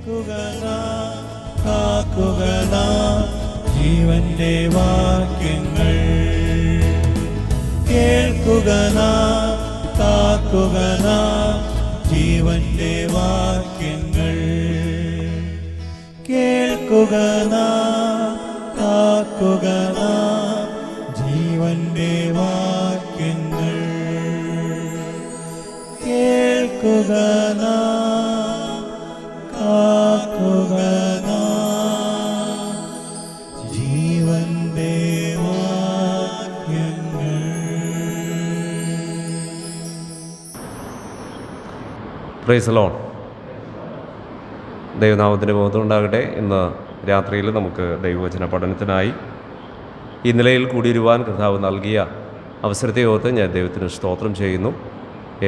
കേൾക്കുക കാക്കുക ജീവന്റെ വാക്യങ്ങൾ. കേൾക്കുക കാക്കുക ജീവന്റെ വാക്യങ്ങൾ. കേൾക്കുക കാക്കുക ജീവന്റെ വാക്യങ്ങൾ. കേൾക്കുക കാക്കുക ജീവന്റെ വാക്യങ്ങൾ. Praise the Lord. ദൈവനാമത്തിൻ്റെ മഹത്വം ഉണ്ടാകട്ടെ. ഇന്ന് രാത്രിയിൽ നമുക്ക് ദൈവവചന പഠനത്തിനായി ഈ നിലയിൽ കൂടിയിരുവാൻ കർത്താവ് നൽകിയ അവസരത്തെ ഓർത്ത് ഞാൻ ദൈവത്തിന് സ്തോത്രം ചെയ്യുന്നു.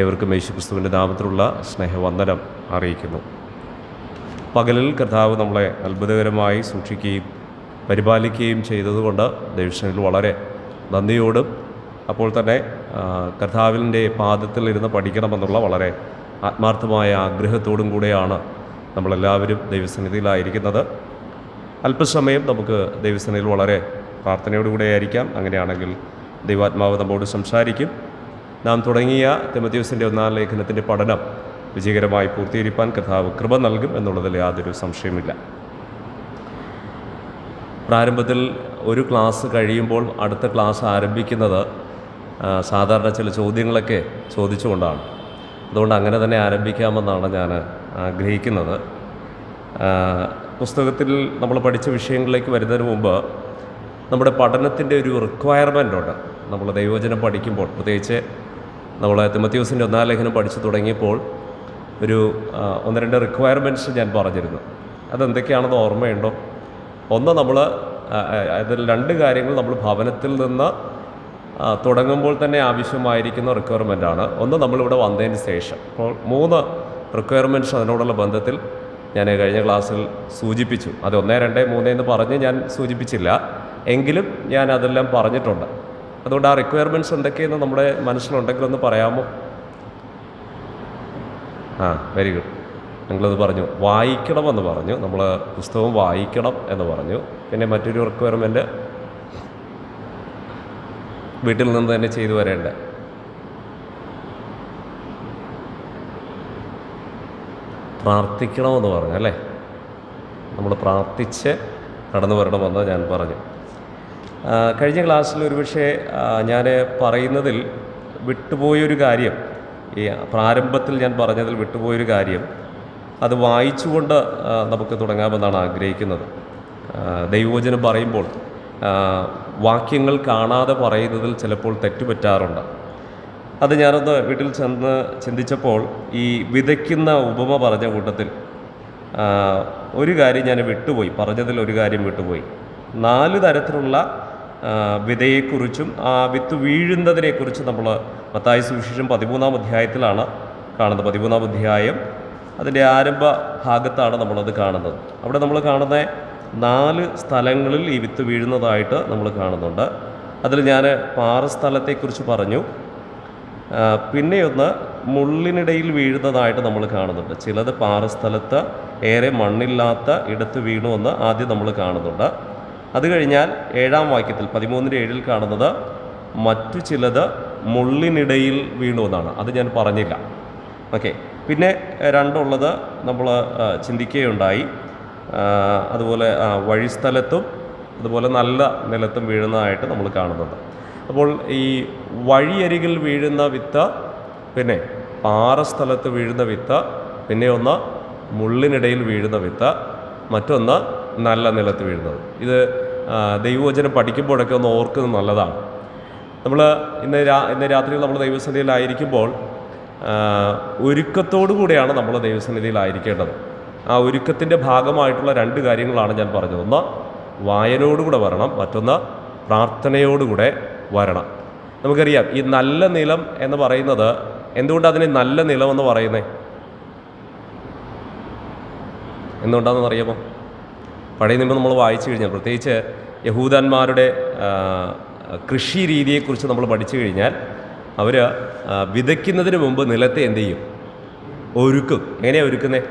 ഏവർക്കും യേശുക്രിസ്തുവിൻ്റെ നാമത്തിലുള്ള സ്നേഹവന്ദനം അറിയിക്കുന്നു. പകലിൽ കർത്താവ് നമ്മളെ അത്ഭുതകരമായി സൂക്ഷിക്കുകയും പരിപാലിക്കുകയും ചെയ്തതുകൊണ്ട് ദൈവത്തിൽ വളരെ നന്ദിയോടും അപ്പോൾ തന്നെ കർത്താവിൻ്റെ പാദത്തിൽ ഇരുന്ന് പഠിക്കണമെന്നുള്ള വളരെ ആത്മാർത്ഥമായ ആഗ്രഹത്തോടും കൂടെയാണ് നമ്മളെല്ലാവരും ദൈവസന്നിധിയിലായിരിക്കുന്നത്. അല്പസമയം നമുക്ക് ദൈവസന്നിധിയിൽ വളരെ പ്രാർത്ഥനയോടുകൂടെ ആയിരിക്കാം. അങ്ങനെയാണെങ്കിൽ ദൈവാത്മാവ് നമ്മോട് സംസാരിക്കും. നാം തുടങ്ങിയ തിമോഥെയോസിൻ്റെ 1-ാം ലേഖനത്തിൻ്റെ പഠനം വിജയകരമായി പൂർത്തീകരിക്കാൻ കർത്താവ് കൃപ നൽകും എന്നുള്ളതിൽ യാതൊരു സംശയമില്ല. പ്രാരംഭത്തിൽ ഒരു ക്ലാസ് കഴിയുമ്പോൾ അടുത്ത ക്ലാസ് ആരംഭിക്കുന്നത് സാധാരണ ചില ചോദ്യങ്ങളൊക്കെ ചോദിച്ചുകൊണ്ടാണ്. അതുകൊണ്ട് അങ്ങനെ തന്നെ ആരംഭിക്കാമെന്നാണ് ഞാൻ ആഗ്രഹിക്കുന്നത്. പുസ്തകത്തിൽ നമ്മൾ പഠിച്ച വിഷയങ്ങളിലേക്ക് വരുന്നതിന് മുമ്പ് നമ്മുടെ പഠനത്തിൻ്റെ ഒരു റിക്വയർമെൻ്റ് ഉണ്ട്. നമ്മൾ ദൈവവചനം പഠിക്കുമ്പോൾ, പ്രത്യേകിച്ച് നമ്മൾ തിമോഥെയോസിൻ്റെ 1-ാം ലേഖനം പഠിച്ചു തുടങ്ങിയപ്പോൾ ഒരു 1-2 റിക്വയർമെൻറ്റ്സ് ഞാൻ പറഞ്ഞിരുന്നു. അതെന്തൊക്കെയാണെന്ന് ഓർമ്മയുണ്ടോ? ഒന്ന്, നമ്മൾ അതിൽ 2 കാര്യങ്ങൾ നമ്മൾ ഭവനത്തിൽ നിന്ന് തുടങ്ങുമ്പോൾ തന്നെ ആവശ്യമായിരിക്കുന്ന റിക്വയർമെൻറ്റാണ്. ഒന്ന്, നമ്മളിവിടെ വന്നതിന് ശേഷം. അപ്പോൾ 3 റിക്വയർമെൻറ്റ്സ് അതിനോടുള്ള ബന്ധത്തിൽ ഞാൻ കഴിഞ്ഞ ക്ലാസ്സിൽ സൂചിപ്പിച്ചു. അത് 1, 2, 3 എന്ന് പറഞ്ഞ് ഞാൻ സൂചിപ്പിച്ചില്ല, എങ്കിലും ഞാൻ അതെല്ലാം പറഞ്ഞിട്ടുണ്ട്. അതുകൊണ്ട് ആ റിക്വയർമെൻറ്റ്സ് എന്തൊക്കെയെന്ന് നമ്മുടെ മനസ്സിലുണ്ടെങ്കിൽ ഒന്ന് പറയാമോ? Very good. നിങ്ങളത് പറഞ്ഞു. വായിക്കണമെന്ന് പറഞ്ഞു. നമ്മൾ പുസ്തകം വായിക്കണം എന്ന് പറഞ്ഞു. പിന്നെ മറ്റൊരു റിക്വയർമെൻറ്റ് വീട്ടിൽ നിന്ന് തന്നെ ചെയ്തു വരേണ്ട. പ്രാർത്ഥിക്കണമെന്ന് പറഞ്ഞു അല്ലേ? നമ്മൾ പ്രാർത്ഥിച്ച് കടന്നു വരണമെന്ന് ഞാൻ പറഞ്ഞു. കഴിഞ്ഞ ക്ലാസ്സിൽ ഒരുപക്ഷെ ഞാൻ പറയുന്നതിൽ വിട്ടുപോയൊരു കാര്യം, ഈ പ്രാരംഭത്തിൽ ഞാൻ പറഞ്ഞതിൽ വിട്ടുപോയൊരു കാര്യം, അത് വായിച്ചുകൊണ്ട് നമുക്ക് തുടങ്ങാമെന്നാണ് ആഗ്രഹിക്കുന്നത്. ദൈവവചനം പറയുമ്പോൾ വാക്യങ്ങൾ കാണാതെ പറയുന്നതിൽ ചിലപ്പോൾ തെറ്റുപറ്റാറുണ്ട്. അത് ഞാനൊന്ന് വീട്ടിൽ ചെന്ന് ചിന്തിച്ചപ്പോൾ ഈ വിതയ്ക്കുന്ന ഉപമ പറഞ്ഞ കൂട്ടത്തിൽ ഒരു കാര്യം ഞാൻ വിട്ടുപോയി. പറഞ്ഞതിൽ ഒരു കാര്യം വിട്ടുപോയി. 4 തരത്തിലുള്ള വിതയെക്കുറിച്ചും ആ വിത്ത് വീഴുന്നതിനെക്കുറിച്ച് നമ്മൾ മത്തായി സുവിശേഷം 13-ാം അധ്യായത്തിലാണ് കാണുന്നത്. 13-ാം അധ്യായം അതിൻ്റെ ആരംഭ ഭാഗത്താണ് നമ്മളത് കാണുന്നത്. അവിടെ നമ്മൾ കാണുന്ന 4 സ്ഥലങ്ങളിൽ ഈ വിത്ത് വീഴുന്നതായിട്ട് നമ്മൾ കാണുന്നുണ്ട്. അതിൽ ഞാൻ പാറസ്ഥലത്തെക്കുറിച്ച് പറഞ്ഞു. പിന്നെയൊന്ന് മുള്ളിനിടയിൽ വീഴുന്നതായിട്ട് നമ്മൾ കാണുന്നുണ്ട്. ചിലത് പാറസ്ഥലത്ത് ഏറെ മണ്ണില്ലാത്ത ഇടത്ത് വീണു എന്ന് ആദ്യം നമ്മൾ കാണുന്നുണ്ട്. അത് കഴിഞ്ഞാൽ 7-ാം വാക്യത്തിൽ 13:7 കാണുന്നത് മറ്റു ചിലത് മുള്ളിനിടയിൽ വീണു എന്നാണ്. അത് ഞാൻ പറഞ്ഞില്ല. ഓക്കെ. പിന്നെ 2 ഉള്ളത് നമ്മൾ ചിന്തിക്കുകയുണ്ടായി. അതുപോലെ വഴിസ്ഥലത്തും അതുപോലെ നല്ല നിലത്തും വീഴുന്നതായിട്ട് നമ്മൾ കാണുന്നുണ്ട്. അപ്പോൾ ഈ വഴിയരികിൽ വീഴുന്ന വിത്ത്, പിന്നെ പാറസ്ഥലത്ത് വീഴുന്ന വിത്ത്, പിന്നെ ഒന്ന് മുള്ളിനിടയിൽ വീഴുന്ന വിത്ത്, മറ്റൊന്ന് നല്ല നിലത്ത് വീഴുന്നത്. ഇത് ദൈവവചനം പഠിക്കുമ്പോഴൊക്കെ ഒന്ന് ഓർക്കുന്നത് നല്ലതാണ്. നമ്മൾ ഇന്ന് രാത്രി നമ്മൾ ദൈവസന്നിധിയിലായിരിക്കുമ്പോൾ ഒരുക്കത്തോടു കൂടെയാണ് നമ്മൾ ദൈവസന്നിധിയിലായിരിക്കേണ്ടത്. ആ ഒരുക്കത്തിൻ്റെ ഭാഗമായിട്ടുള്ള 2 കാര്യങ്ങളാണ് ഞാൻ പറഞ്ഞത്. ഒന്ന്, വായനയോടുകൂടെ വരണം. മറ്റൊന്ന്, പ്രാർത്ഥനയോടുകൂടെ വരണം. നമുക്കറിയാം ഈ നല്ല നിലം എന്ന് പറയുന്നത്, എന്തുകൊണ്ടാണ് അതിനെ നല്ല നിലമെന്ന് പറയുന്നത്? എന്തുകൊണ്ടാണെന്ന് അറിയാമോ? പഴയ നിയമം നമ്മൾ വായിച്ചു കഴിഞ്ഞാൽ, പ്രത്യേകിച്ച് യഹൂദന്മാരുടെ കൃഷി രീതിയെക്കുറിച്ച് നമ്മൾ പഠിച്ചു കഴിഞ്ഞാൽ, അവർ വിതയ്ക്കുന്നതിന് മുമ്പ് നിലത്തെ എന്ത് ചെയ്യും? ഒരുക്കും. എങ്ങനെയാണ് ഒരുക്കുന്നത്?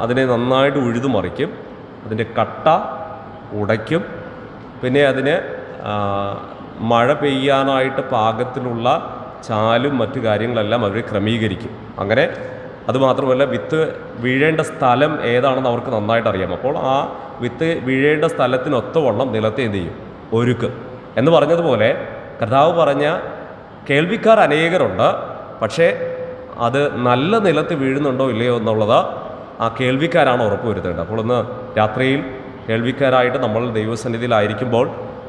അതിനെ നന്നായിട്ട് ഉഴുതുമറിക്കും, അതിൻ്റെ കട്ട ഉടയ്ക്കും, പിന്നെ അതിന് മഴ പെയ്യാനായിട്ട് പാകത്തിലുള്ള ചാലും മറ്റു കാര്യങ്ങളെല്ലാം അവർ ക്രമീകരിക്കും. അങ്ങനെ അതുമാത്രമല്ല, വിത്ത് വീഴേണ്ട സ്ഥലം ഏതാണെന്ന് അവർക്ക് നന്നായിട്ട് അറിയാം. അപ്പോൾ ആ വിത്ത് വീഴേണ്ട സ്ഥലത്തിനൊത്തവണ്ണം നിലത്തെ എന്ത് ചെയ്യും? ഒരുക്കും. എന്ന് പറഞ്ഞതുപോലെ കർത്താവ് പറഞ്ഞ കേൾവിക്കാർ അനേകരുണ്ട്, പക്ഷേ അത് നല്ല നിലത്ത് വീഴുന്നുണ്ടോ ഇല്ലയോ എന്നുള്ളത് ആ കേൾവിക്കാരാണ് ഉറപ്പുവരുത്തേണ്ടത്. അപ്പോൾ ഇന്ന് രാത്രിയിൽ കേൾവിക്കാരായിട്ട് നമ്മൾ ദൈവസന്നിധിയിലായിരിക്കുമ്പോൾ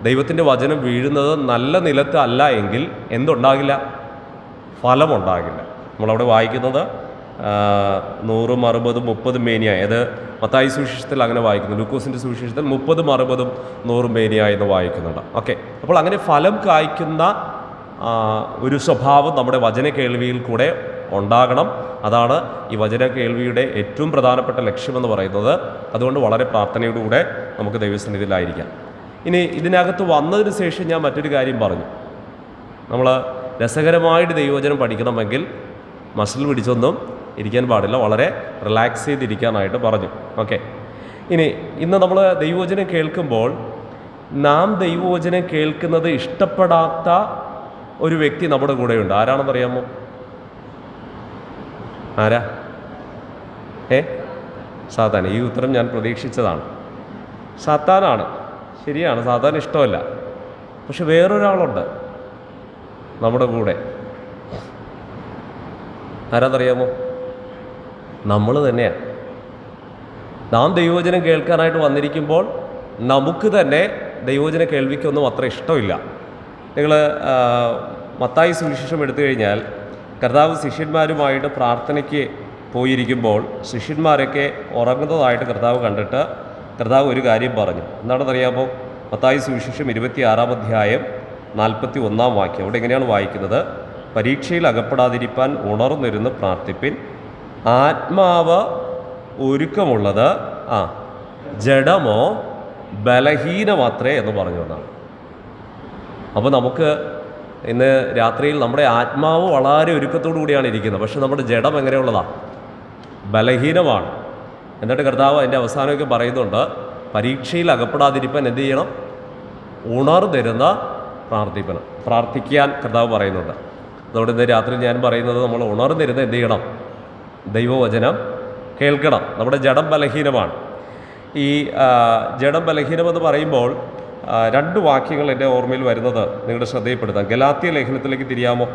ദൈവത്തിൻ്റെ വചനം വീഴുന്നത് നല്ല നിലത്ത് അല്ല എങ്കിൽ എന്തുണ്ടാകില്ല? ഫലമുണ്ടാകില്ല. നമ്മളവിടെ വായിക്കുന്നത് 100, 60, 30 മേനിയായി. അത് മത്തായി സുവിശേഷത്തിൽ അങ്ങനെ വായിക്കുന്നു. ലൂക്കോസിൻ്റെ സുവിശേഷത്തിൽ 30, 60, 100 മേനിയായി എന്ന് വായിക്കുന്നുണ്ട്. ഓക്കെ, അപ്പോൾ അങ്ങനെ ഫലം കായ്ക്കുന്ന ഒരു സ്വഭാവം നമ്മുടെ വചന കേൾവിയിൽ കൂടെ ഉണ്ടാകണം. അതാണ് ഈ വചന കേൾവിയുടെ ഏറ്റവും പ്രധാനപ്പെട്ട ലക്ഷ്യമെന്ന് പറയുന്നത്. അതുകൊണ്ട് വളരെ പ്രാർത്ഥനയോടുകൂടെ നമുക്ക് ദൈവസന്നിധിയിലായിരിക്കാം. ഇനി ഇതിനകത്ത് വന്നതിന് ശേഷം ഞാൻ മറ്റൊരു കാര്യം പറഞ്ഞു. നമ്മൾ രസകരമായിട്ട് ദൈവവചനം പഠിക്കണമെങ്കിൽ മസിൽ പിടിച്ചൊന്നും ഇരിക്കാൻ പാടില്ല, വളരെ റിലാക്സ് ചെയ്തിരിക്കാനായിട്ട് പറഞ്ഞു. ഓക്കെ, ഇനി ഇന്ന് നമ്മൾ ദൈവവചനം കേൾക്കുമ്പോൾ നാം ദൈവവചനം കേൾക്കുന്നത് ഇഷ്ടപ്പെടാത്ത ഒരു വ്യക്തി നമ്മുടെ കൂടെയുണ്ട്. ആരാണെന്നറിയാമോ? ആരാ? സാത്താൻ. ഈ ഉത്തരം ഞാൻ പ്രതീക്ഷിച്ചതാണ്. സാത്താനാണ്. ശരിയാണ്, സാത്താൻ ഇഷ്ടമല്ല. പക്ഷെ വേറൊരാളുണ്ട് നമ്മുടെ കൂടെ. ആരാന്നറിയാമോ? നമ്മൾ തന്നെയാണ്. നാം ദൈവവചനം കേൾക്കാനായിട്ട് വന്നിരിക്കുമ്പോൾ നമുക്ക് തന്നെ ദൈവവചന കേൾവിക്കൊന്നും അത്ര ഇഷ്ടമില്ല. നിങ്ങൾ മത്തായി സുവിശേഷം എടുത്തു കഴിഞ്ഞാൽ കർത്താവ് ശിഷ്യന്മാരുമായിട്ട് പ്രാർത്ഥനയ്ക്ക് പോയിരിക്കുമ്പോൾ ശിഷ്യന്മാരൊക്കെ ഉറങ്ങുന്നതായിട്ട് കർത്താവ് കണ്ടിട്ട് കർത്താവ് ഒരു കാര്യം പറഞ്ഞു. എന്താണെന്നറിയാമോ? മത്തായി സുവിശേഷം 26-ാം അധ്യായം 41-ാം വാക്യം. അവിടെ എങ്ങനെയാണ് വായിക്കുന്നത്? പരീക്ഷയിൽ അകപ്പെടാതിരിപ്പാൻ ഉണർന്നിരുന്ന് പ്രാർത്ഥിപ്പിൻ, ആത്മാവ് ഒരുക്കമുള്ളത് ജഡമോ ബലഹീനമാത്രേ എന്ന് പറഞ്ഞു എന്നാണ്. അപ്പോൾ നമുക്ക് ഇന്ന് രാത്രിയിൽ നമ്മുടെ ആത്മാവ് വളരെ ഒരുക്കത്തോടു കൂടിയാണ് ഇരിക്കുന്നത്, പക്ഷെ നമ്മുടെ ജഡം എങ്ങനെയുള്ളതാണ്? ബലഹീനമാണ്. എന്നിട്ട് കർത്താവ് അതിൻ്റെ അവസാനമൊക്കെ പറയുന്നുണ്ട്, പരീക്ഷയിൽ അകപ്പെടാതിരിപ്പാൻ എന്ത് ചെയ്യണം? ഉണർന്നിരുന്ന പ്രാർത്ഥിക്കാൻ കർത്താവ് പറയുന്നുണ്ട്. അതുകൊണ്ട് ഇന്ന് രാത്രി ഞാൻ പറയുന്നത്, നമ്മൾ ഉണർന്നിരുന്ന് എന്ത് ചെയ്യണം? ദൈവവചനം കേൾക്കണം. നമ്മുടെ ജഡം ബലഹീനമാണ്. ഈ ജഡം ബലഹീനമെന്ന് പറയുമ്പോൾ 2 വാക്യങ്ങൾ എൻ്റെ ഓർമ്മയിൽ വരുന്നത് നിങ്ങളുടെ ശ്രദ്ധയിൽപ്പെടുത്താം. ഗലാത്യ ലേഖനത്തിലേക്ക് തിരിയാമോ?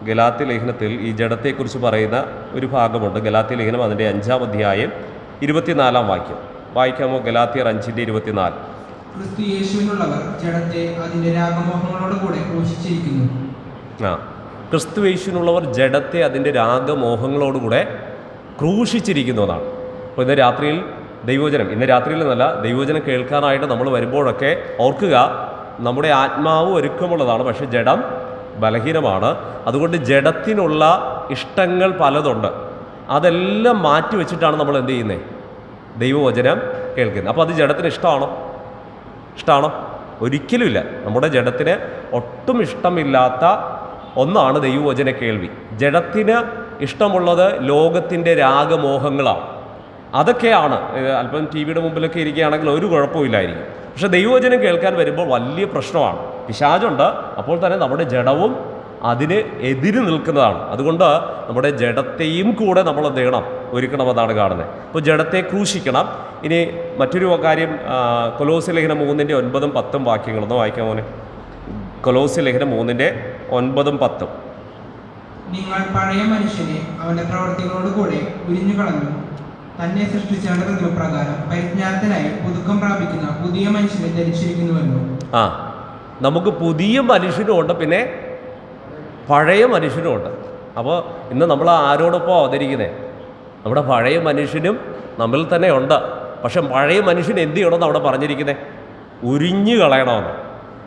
ഗലാത്യ ലേഖനത്തിൽ ഈ ജഡത്തെക്കുറിച്ച് പറയുന്ന ഒരു ഭാഗമുണ്ട്. ഗലാത്യ ലേഖനം അതിൻ്റെ 5-ാം അധ്യായം 24-ാം വാക്യം വായിക്കാമോ? ഗലാത്യർ 5:24. ക്രിസ്തു യേശുവിനുള്ളവർ ജഡത്തെ അതിന്റെ രാഗമോഹങ്ങളോട് കൂടെ ക്രൂശിച്ചിരിക്കുന്നു. ക്രിസ്തു യേശുവിനുള്ളവർ ജഡത്തെ അതിൻ്റെ രാഗമോഹങ്ങളോടുകൂടെ ക്രൂശിച്ചിരിക്കുന്നതാണ്. അപ്പോൾ ഇന്ന് രാത്രിയിൽ ദൈവവചനം, ഇന്ന് രാത്രിയിൽ നിന്നല്ല, ദൈവവചനം കേൾക്കാനായിട്ട് നമ്മൾ വരുമ്പോഴൊക്കെ ഓർക്കുക, നമ്മുടെ ആത്മാവ് ഒരുക്കമുള്ളതാണ്, പക്ഷേ ജഡം ബലഹീനമാണ്. അതുകൊണ്ട് ജഡത്തിനുള്ള ഇഷ്ടങ്ങൾ പലതുണ്ട്. അതെല്ലാം മാറ്റി വെച്ചിട്ടാണ് നമ്മൾ എന്ത് ചെയ്യുന്നത്? ദൈവവചനം കേൾക്കുന്നത്. അപ്പോൾ അത് ജഡത്തിന് ഇഷ്ടമാണോ? ഒരിക്കലുമില്ല. നമ്മുടെ ജഡത്തിന് ഒട്ടും ഇഷ്ടമില്ലാത്ത ഒന്നാണ് ദൈവവചന കേൾവി. ജഡത്തിന് ഇഷ്ടമുള്ളത് ലോകത്തിൻ്റെ രാഗമോഹങ്ങളാണ്. അതൊക്കെയാണ്. അല്പം ടി വിയുടെ മുമ്പിലൊക്കെ ഇരിക്കുകയാണെങ്കിൽ ഒരു കുഴപ്പമില്ലായിരിക്കും. പക്ഷേ ദൈവവചനം കേൾക്കാൻ വരുമ്പോൾ വലിയ പ്രശ്നമാണ്. പിശാചുണ്ട്. അപ്പോൾ തന്നെ നമ്മുടെ ജഡവും അതിന് എതിര് നിൽക്കുന്നതാണ്. അതുകൊണ്ട് നമ്മുടെ ജഡത്തെയും കൂടെ നമ്മൾ എന്ത് ചെയ്യണം? ഒരുക്കണമെന്നാണ് കാണുന്നത്. അപ്പോൾ ജഡത്തെ ക്രൂശിക്കണം. ഇനി മറ്റൊരു കാര്യം, കൊലോസ്യ ലേഖനം 3:9-10 വാക്യങ്ങളൊന്ന് വായിക്കാൻ പോലെ. കൊലോസ്യ ലേഖനം 3:9-10. നിങ്ങൾ പഴയ മനുഷ്യനെ അവന്റെ പ്രവർത്തികളോട് കൂടെ ഉരിഞ്ഞു കളഞ്ഞു, തന്നെ സൃഷ്ടിച്ചവന്റെ പ്രതിപ്രകാരം പരിജ്ഞാനത്തിനായി പുതുക്കം പ്രാപിക്കുന്ന പുതിയ മനുഷ്യനെ ധരിച്ചിരിക്കുന്നുവല്ലോ. നമുക്ക് പുതിയ മനുഷ്യനുമുണ്ട്, പിന്നെ പഴയ മനുഷ്യനുമുണ്ട്. അപ്പോൾ ഇന്ന് നമ്മൾ ആരോടൊപ്പം അവതരിക്കുന്നത്? നമ്മുടെ പഴയ മനുഷ്യനും നമ്മിൽ തന്നെ ഉണ്ട്. പക്ഷെ പഴയ മനുഷ്യൻ എന്ത് ചെയ്യണമെന്ന് അവിടെ പറഞ്ഞിരിക്കുന്നത്? ഉരിഞ്ഞു കളയണമെന്ന്.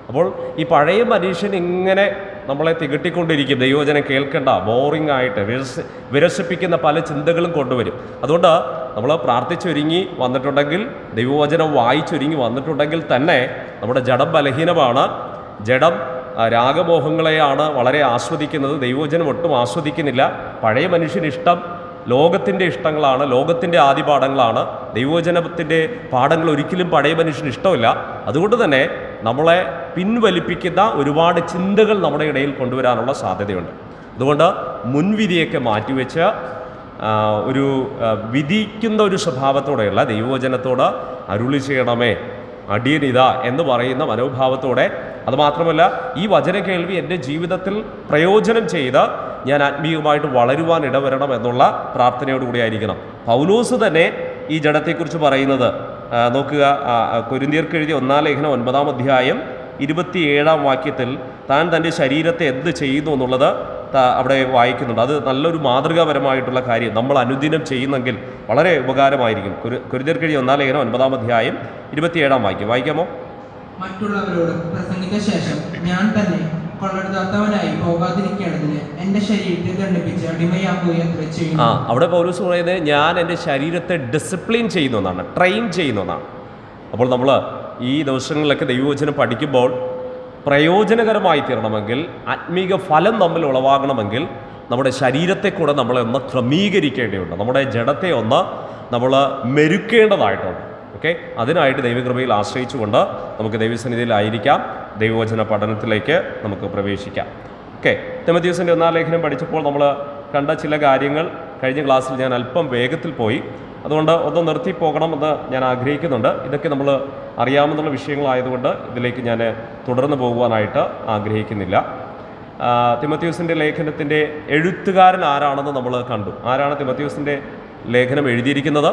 അപ്പോൾ ഈ പഴയ മനുഷ്യൻ ഇങ്ങനെ നമ്മളെ തികട്ടിക്കൊണ്ടിരിക്കും. ദൈവവചനം കേൾക്കേണ്ട, ബോറിംഗ് ആയിട്ട് വിരസിപ്പിക്കുന്ന പല ചിന്തകളും കൊണ്ടുവരും. അതുകൊണ്ട് നമ്മൾ പ്രാർത്ഥിച്ചൊരുങ്ങി വന്നിട്ടുണ്ടെങ്കിൽ, ദൈവവചനം വായിച്ചൊരുങ്ങി വന്നിട്ടുണ്ടെങ്കിൽ തന്നെ നമ്മുടെ ജഡം ബലഹീനമാണ്. ജഡം രാഗമോഹങ്ങളെയാണ് വളരെ ആസ്വദിക്കുന്നത്. ദൈവവചനം ഒട്ടും ആസ്വദിക്കുന്നില്ല. പഴയ മനുഷ്യന് ഇഷ്ടം ലോകത്തിൻ്റെ ഇഷ്ടങ്ങളാണ്, ലോകത്തിൻ്റെ ആദിപാഠങ്ങളാണ്. ദൈവവചനത്തിൻ്റെ പാഠങ്ങൾ ഒരിക്കലും പഴയ മനുഷ്യന് ഇഷ്ടമില്ല. അതുകൊണ്ട് തന്നെ നമ്മളെ പിൻവലിപ്പിക്കുന്ന ഒരുപാട് ചിന്തകൾ നമ്മുടെ ഇടയിൽ കൊണ്ടുവരാനുള്ള സാധ്യതയുണ്ട്. അതുകൊണ്ട് മുൻവിധിയൊക്കെ മാറ്റിവെച്ച് ഒരു വിധിക്കുന്ന ഒരു സ്വഭാവത്തോടെയുള്ള ദൈവവചനത്തോട് അരുളി ചെയ്യണമേ അടിയനിതാ എന്ന് പറയുന്ന മനോഭാവത്തോടെ, അതുമാത്രമല്ല ഈ വചന കേൾവി എൻ്റെ ജീവിതത്തിൽ പ്രയോജനം ചെയ്ത് ഞാൻ ആത്മീയമായിട്ട് വളരുവാൻ ഇടവരണം എന്നുള്ള പ്രാർത്ഥനയോടുകൂടി ആയിരിക്കണം. പൗലോസ് തന്നെ ഈ ജഡത്തെക്കുറിച്ച് പറയുന്നത് നോക്കുക. കൊരിന്ത്യർക്ക് എഴുതിയ 1 ലേഖനം 9 അധ്യായം 27 വാക്യത്തിൽ താൻ തൻ്റെ ശരീരത്തെ എന്ത് ചെയ്യുന്നു എന്നുള്ളത് അവിടെ വായിക്കുന്നുണ്ട്. അത് നല്ലൊരു മാതൃകാപരമായിട്ടുള്ള കാര്യം നമ്മൾ അനുദിനം ചെയ്യുന്നെങ്കിൽ വളരെ ഉപകാരമായിരിക്കും. കൊരിന്ത്യർക്ക് എഴുതിയ 1 ലേഖനം 9 അധ്യായം 27 വാക്യം വായിക്കാമോ? മറ്റുള്ളവരോട് പ്രസംഗിച്ച ശേഷം ഞാൻ തന്നെ കൊള്ളരുതാത്തവനായി പോകാതിരിക്കേണ്ടതിന് എൻ്റെ ശരീരത്തെ ദണ്ഡിപ്പിച്ച് അടിമയാക്കുകയത്ര ചെയ്യുന്നു. അവിടെ പൗലോസ് പറയുന്നത് ഞാൻ എൻ്റെ ശരീരത്തെ ഡിസിപ്ലിൻ ചെയ്യുന്ന ഒന്നാണ്, ട്രെയിൻ ചെയ്യുന്ന ഒന്നാണ്. അപ്പോൾ നമ്മൾ ഈ ദിവസങ്ങളിലൊക്കെ ദൈവവചനം പഠിക്കുമ്പോൾ പ്രയോജനകരമായി തീരണമെങ്കിൽ, ആത്മീക ഫലം നമ്മിൽ ഉളവാകണമെങ്കിൽ നമ്മുടെ ശരീരത്തെ കൂടെ നമ്മളെ ഒന്ന് ക്രമീകരിക്കേണ്ടതുണ്ട്. നമ്മുടെ ജഡത്തെ ഒന്ന് നമ്മൾ മെരുക്കേണ്ടതായിട്ടുണ്ട്. ഓക്കെ, അതിനായിട്ട് ദൈവകൃപയിൽ ആശ്രയിച്ചുകൊണ്ട് നമുക്ക് ദൈവസന്നിധിയിലായിരിക്കാം. ദൈവവചന പഠനത്തിലേക്ക് നമുക്ക് പ്രവേശിക്കാം. ഓക്കെ, തിമോഥെയോസിൻ്റെ 1 ലേഖനം പഠിച്ചപ്പോൾ നമ്മൾ കണ്ട ചില കാര്യങ്ങൾ കഴിഞ്ഞ ക്ലാസ്സിൽ ഞാൻ അല്പം വേഗത്തിൽ പോയി. അതുകൊണ്ട് ഒന്ന് നിർത്തിപ്പോകണമെന്ന് ഞാൻ ആഗ്രഹിക്കുന്നുണ്ട്. ഇതൊക്കെ നമ്മൾ അറിയാമെന്നുള്ള വിഷയങ്ങളായതുകൊണ്ട് ഇതിലേക്ക് ഞാൻ തുടർന്ന് പോകുവാനായിട്ട് ആഗ്രഹിക്കുന്നില്ല. തിമോഥെയോസിൻ്റെ ലേഖനത്തിൻ്റെ എഴുത്തുകാരൻ ആരാണെന്ന് നമ്മൾ കണ്ടു. ആരാണ് തിമോഥെയോസിൻ്റെ ലേഖനം എഴുതിയിരിക്കുന്നത്?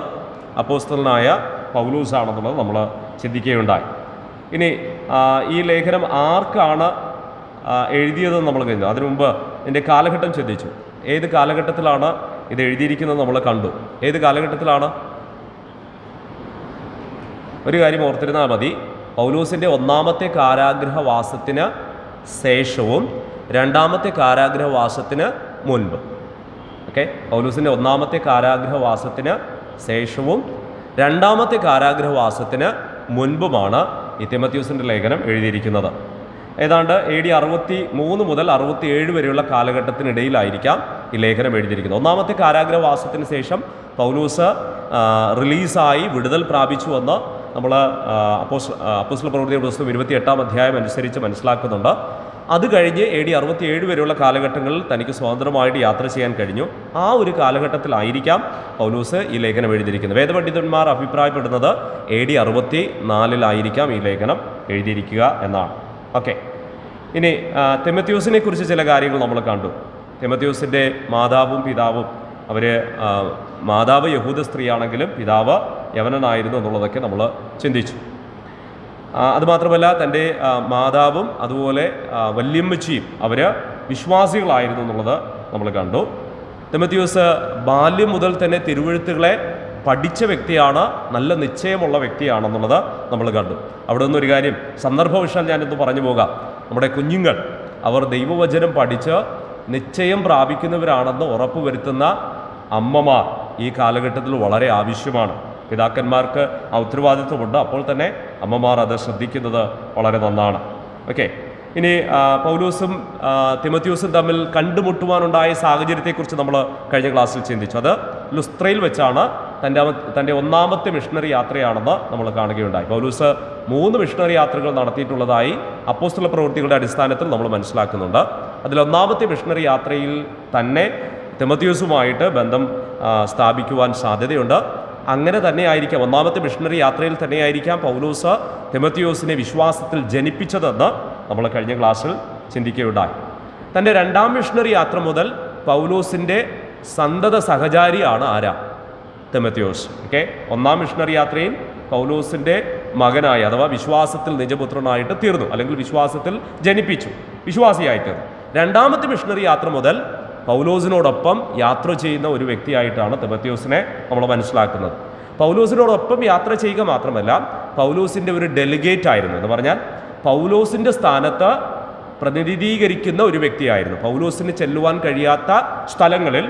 അപ്പോസ്തലനായ പൗലോസാണെന്നുള്ളത് നമ്മൾ ചിന്തിക്കുകയുണ്ടായി. ഇനി ഈ ലേഖനം ആർക്കാണ് എഴുതിയതെന്ന് നമ്മൾ കഴിഞ്ഞു. അതിനു മുമ്പ് ഇതിൻ്റെ കാലഘട്ടം ചിന്തിച്ചു. ഏത് കാലഘട്ടത്തിലാണ് ഇത് എഴുതിയിരിക്കുന്നത് നമ്മൾ കണ്ടു. ഏത് കാലഘട്ടത്തിലാണ്? ഒരു കാര്യം ഓർത്തിരുന്നാൽ മതി. പൗലോസിൻ്റെ 1ാമത്തെ കാരാഗ്രഹവാസത്തിന് ശേഷവും 2ാമത്തെ കാരാഗ്രഹവാസത്തിന് മുൻപ്. ഓക്കെ, പൗലോസിൻ്റെ 1ാമത്തെ കാരാഗ്രഹവാസത്തിന് ശേഷവും 2ാമത്തെ കാരാഗ്രഹവാസത്തിന് മുൻപുമാണ് ഈ തിമോഥെയോസിൻ്റെ ലേഖനം എഴുതിയിരിക്കുന്നത്. ഏതാണ്ട് AD 63 മുതൽ 67 വരെയുള്ള കാലഘട്ടത്തിനിടയിലായിരിക്കാം ഈ ലേഖനം എഴുതിയിരിക്കുന്നത്. 1ാമത്തെ കാരാഗ്രഹവാസത്തിന് ശേഷം പൗലോസ് റിലീസായി വിടുതൽ പ്രാപിച്ചുവെന്ന് നമ്മൾ അപ്പോസ്തല പ്രവൃത്തിയുടെ പുസ്തകം 28-ാം അധ്യായം അനുസരിച്ച് മനസ്സിലാക്കുന്നുണ്ട്. അത് കഴിഞ്ഞ് AD 67 വരെയുള്ള കാലഘട്ടങ്ങളിൽ തനിക്ക് സ്വതന്ത്രമായിട്ട് യാത്ര ചെയ്യാൻ കഴിഞ്ഞു. ആ ഒരു കാലഘട്ടത്തിലായിരിക്കാം പൗലോസ് ഈ ലേഖനം എഴുതിയിരിക്കുന്നത്. വേദപണ്ഡിതന്മാർ അഭിപ്രായപ്പെടുന്നത് AD 64 ഈ ലേഖനം എഴുതിയിരിക്കുക എന്നാണ്. ഓക്കെ, ഇനി തിമോഥെയോസിനെ കുറിച്ച് ചില കാര്യങ്ങൾ നമ്മൾ കണ്ടു. തിമോഥെയോസിൻ്റെ മാതാവും പിതാവും, അവർ മാതാവ് യഹൂദ സ്ത്രീയാണെങ്കിലും പിതാവ് യവനനായിരുന്നു എന്നുള്ളതൊക്കെ നമ്മൾ ചിന്തിച്ചു. അതുമാത്രമല്ല തൻ്റെ മാതാവും അതുപോലെ വല്യമ്മച്ചിയും അവർ വിശ്വാസികളായിരുന്നു എന്നുള്ളത് നമ്മൾ കണ്ടു. തിമോഥെയോസ് ബാല്യം മുതൽ തന്നെ തിരുവെഴുത്തുകളെ പഠിച്ച വ്യക്തിയാണ്, നല്ല നിശ്ചയമുള്ള വ്യക്തിയാണെന്നുള്ളത് നമ്മൾ കണ്ടു. അവിടെ നിന്നൊരു കാര്യം സന്ദർഭവശാൽ ഞാനിന്ന് പറഞ്ഞു പോകാം. നമ്മുടെ കുഞ്ഞുങ്ങൾ അവർ ദൈവവചനം പഠിച്ച് നിശ്ചയം പ്രാപിക്കുന്നവരാണെന്ന് ഉറപ്പുവരുത്തുന്ന അമ്മമാർ ഈ കാലഘട്ടത്തിൽ വളരെ ആവശ്യമാണ്. പിതാക്കന്മാർക്ക് ആ ഉത്തരവാദിത്വമുണ്ട്. അപ്പോൾ തന്നെ അമ്മമാർ അത് ശ്രദ്ധിക്കുന്നത് വളരെ നന്നാണ്. ഓക്കെ, ഇനി പൗലോസും തിമോഥെയോസും തമ്മിൽ കണ്ടുമുട്ടുവാനുണ്ടായ സാഹചര്യത്തെക്കുറിച്ച് നമ്മൾ കഴിഞ്ഞ ക്ലാസ്സിൽ ചിന്തിച്ചു. അത് ലുസ്ത്രയിൽ വെച്ചാണ്. തൻ്റെ 1ാമത്തെ മിഷണറി യാത്രയാണെന്ന് നമ്മൾ കാണുകയുണ്ടായി. പൗലോസ് 3 മിഷണറി യാത്രകൾ നടത്തിയിട്ടുള്ളതായി അപ്പോസ്തല പ്രവൃത്തികളുടെ അടിസ്ഥാനത്തിൽ നമ്മൾ മനസ്സിലാക്കുന്നുണ്ട്. അതിൽ 1ാമത്തെ മിഷണറി യാത്രയിൽ തന്നെ തിമോഥെയോസുമായിട്ട് ബന്ധം സ്ഥാപിക്കുവാൻ സാധ്യതയുണ്ട്. അങ്ങനെ തന്നെ ആയിരിക്കാം 1ാമത്തെ മിഷണറി യാത്രയിൽ തന്നെയായിരിക്കാം പൗലോസ് തിമോഥെയോസിനെ വിശ്വാസത്തിൽ ജനിപ്പിച്ചതെന്ന് നമ്മൾ കഴിഞ്ഞ ക്ലാസ്സിൽ ചിന്തിക്കുകയുണ്ടായി. തൻ്റെ 2ാം മിഷണറി യാത്ര മുതൽ പൗലോസിൻ്റെ സന്തത സഹചാരിയാണ് ആരാ? തിമോഥെയോസ്. ഓക്കെ, 1ാം മിഷണറി യാത്രയിൽ പൗലോസിൻ്റെ മകനായി അഥവാ വിശ്വാസത്തിൽ നിജപുത്രനായിട്ട് തീർന്നു, അല്ലെങ്കിൽ വിശ്വാസത്തിൽ ജനിപ്പിച്ചു, വിശ്വാസിയായി തീർന്നു. 2ാമത്തെ മിഷണറി യാത്ര മുതൽ പൗലോസിനോടൊപ്പം യാത്ര ചെയ്യുന്ന ഒരു വ്യക്തിയായിട്ടാണ് തിമോഥെയോസിനെ നമ്മൾ മനസ്സിലാക്കുന്നത്. പൗലോസിനോടൊപ്പം യാത്ര ചെയ്യുക മാത്രമല്ല, പൗലോസിൻ്റെ ഒരു ഡെലിഗേറ്റ് ആയിരുന്നു. എന്ന് പറഞ്ഞാൽ പൗലോസിൻ്റെ സ്ഥാനത്ത് പ്രതിനിധീകരിക്കുന്ന ഒരു വ്യക്തിയായിരുന്നു. പൗലോസിന് ചെല്ലുവാൻ കഴിയാത്ത സ്ഥലങ്ങളിൽ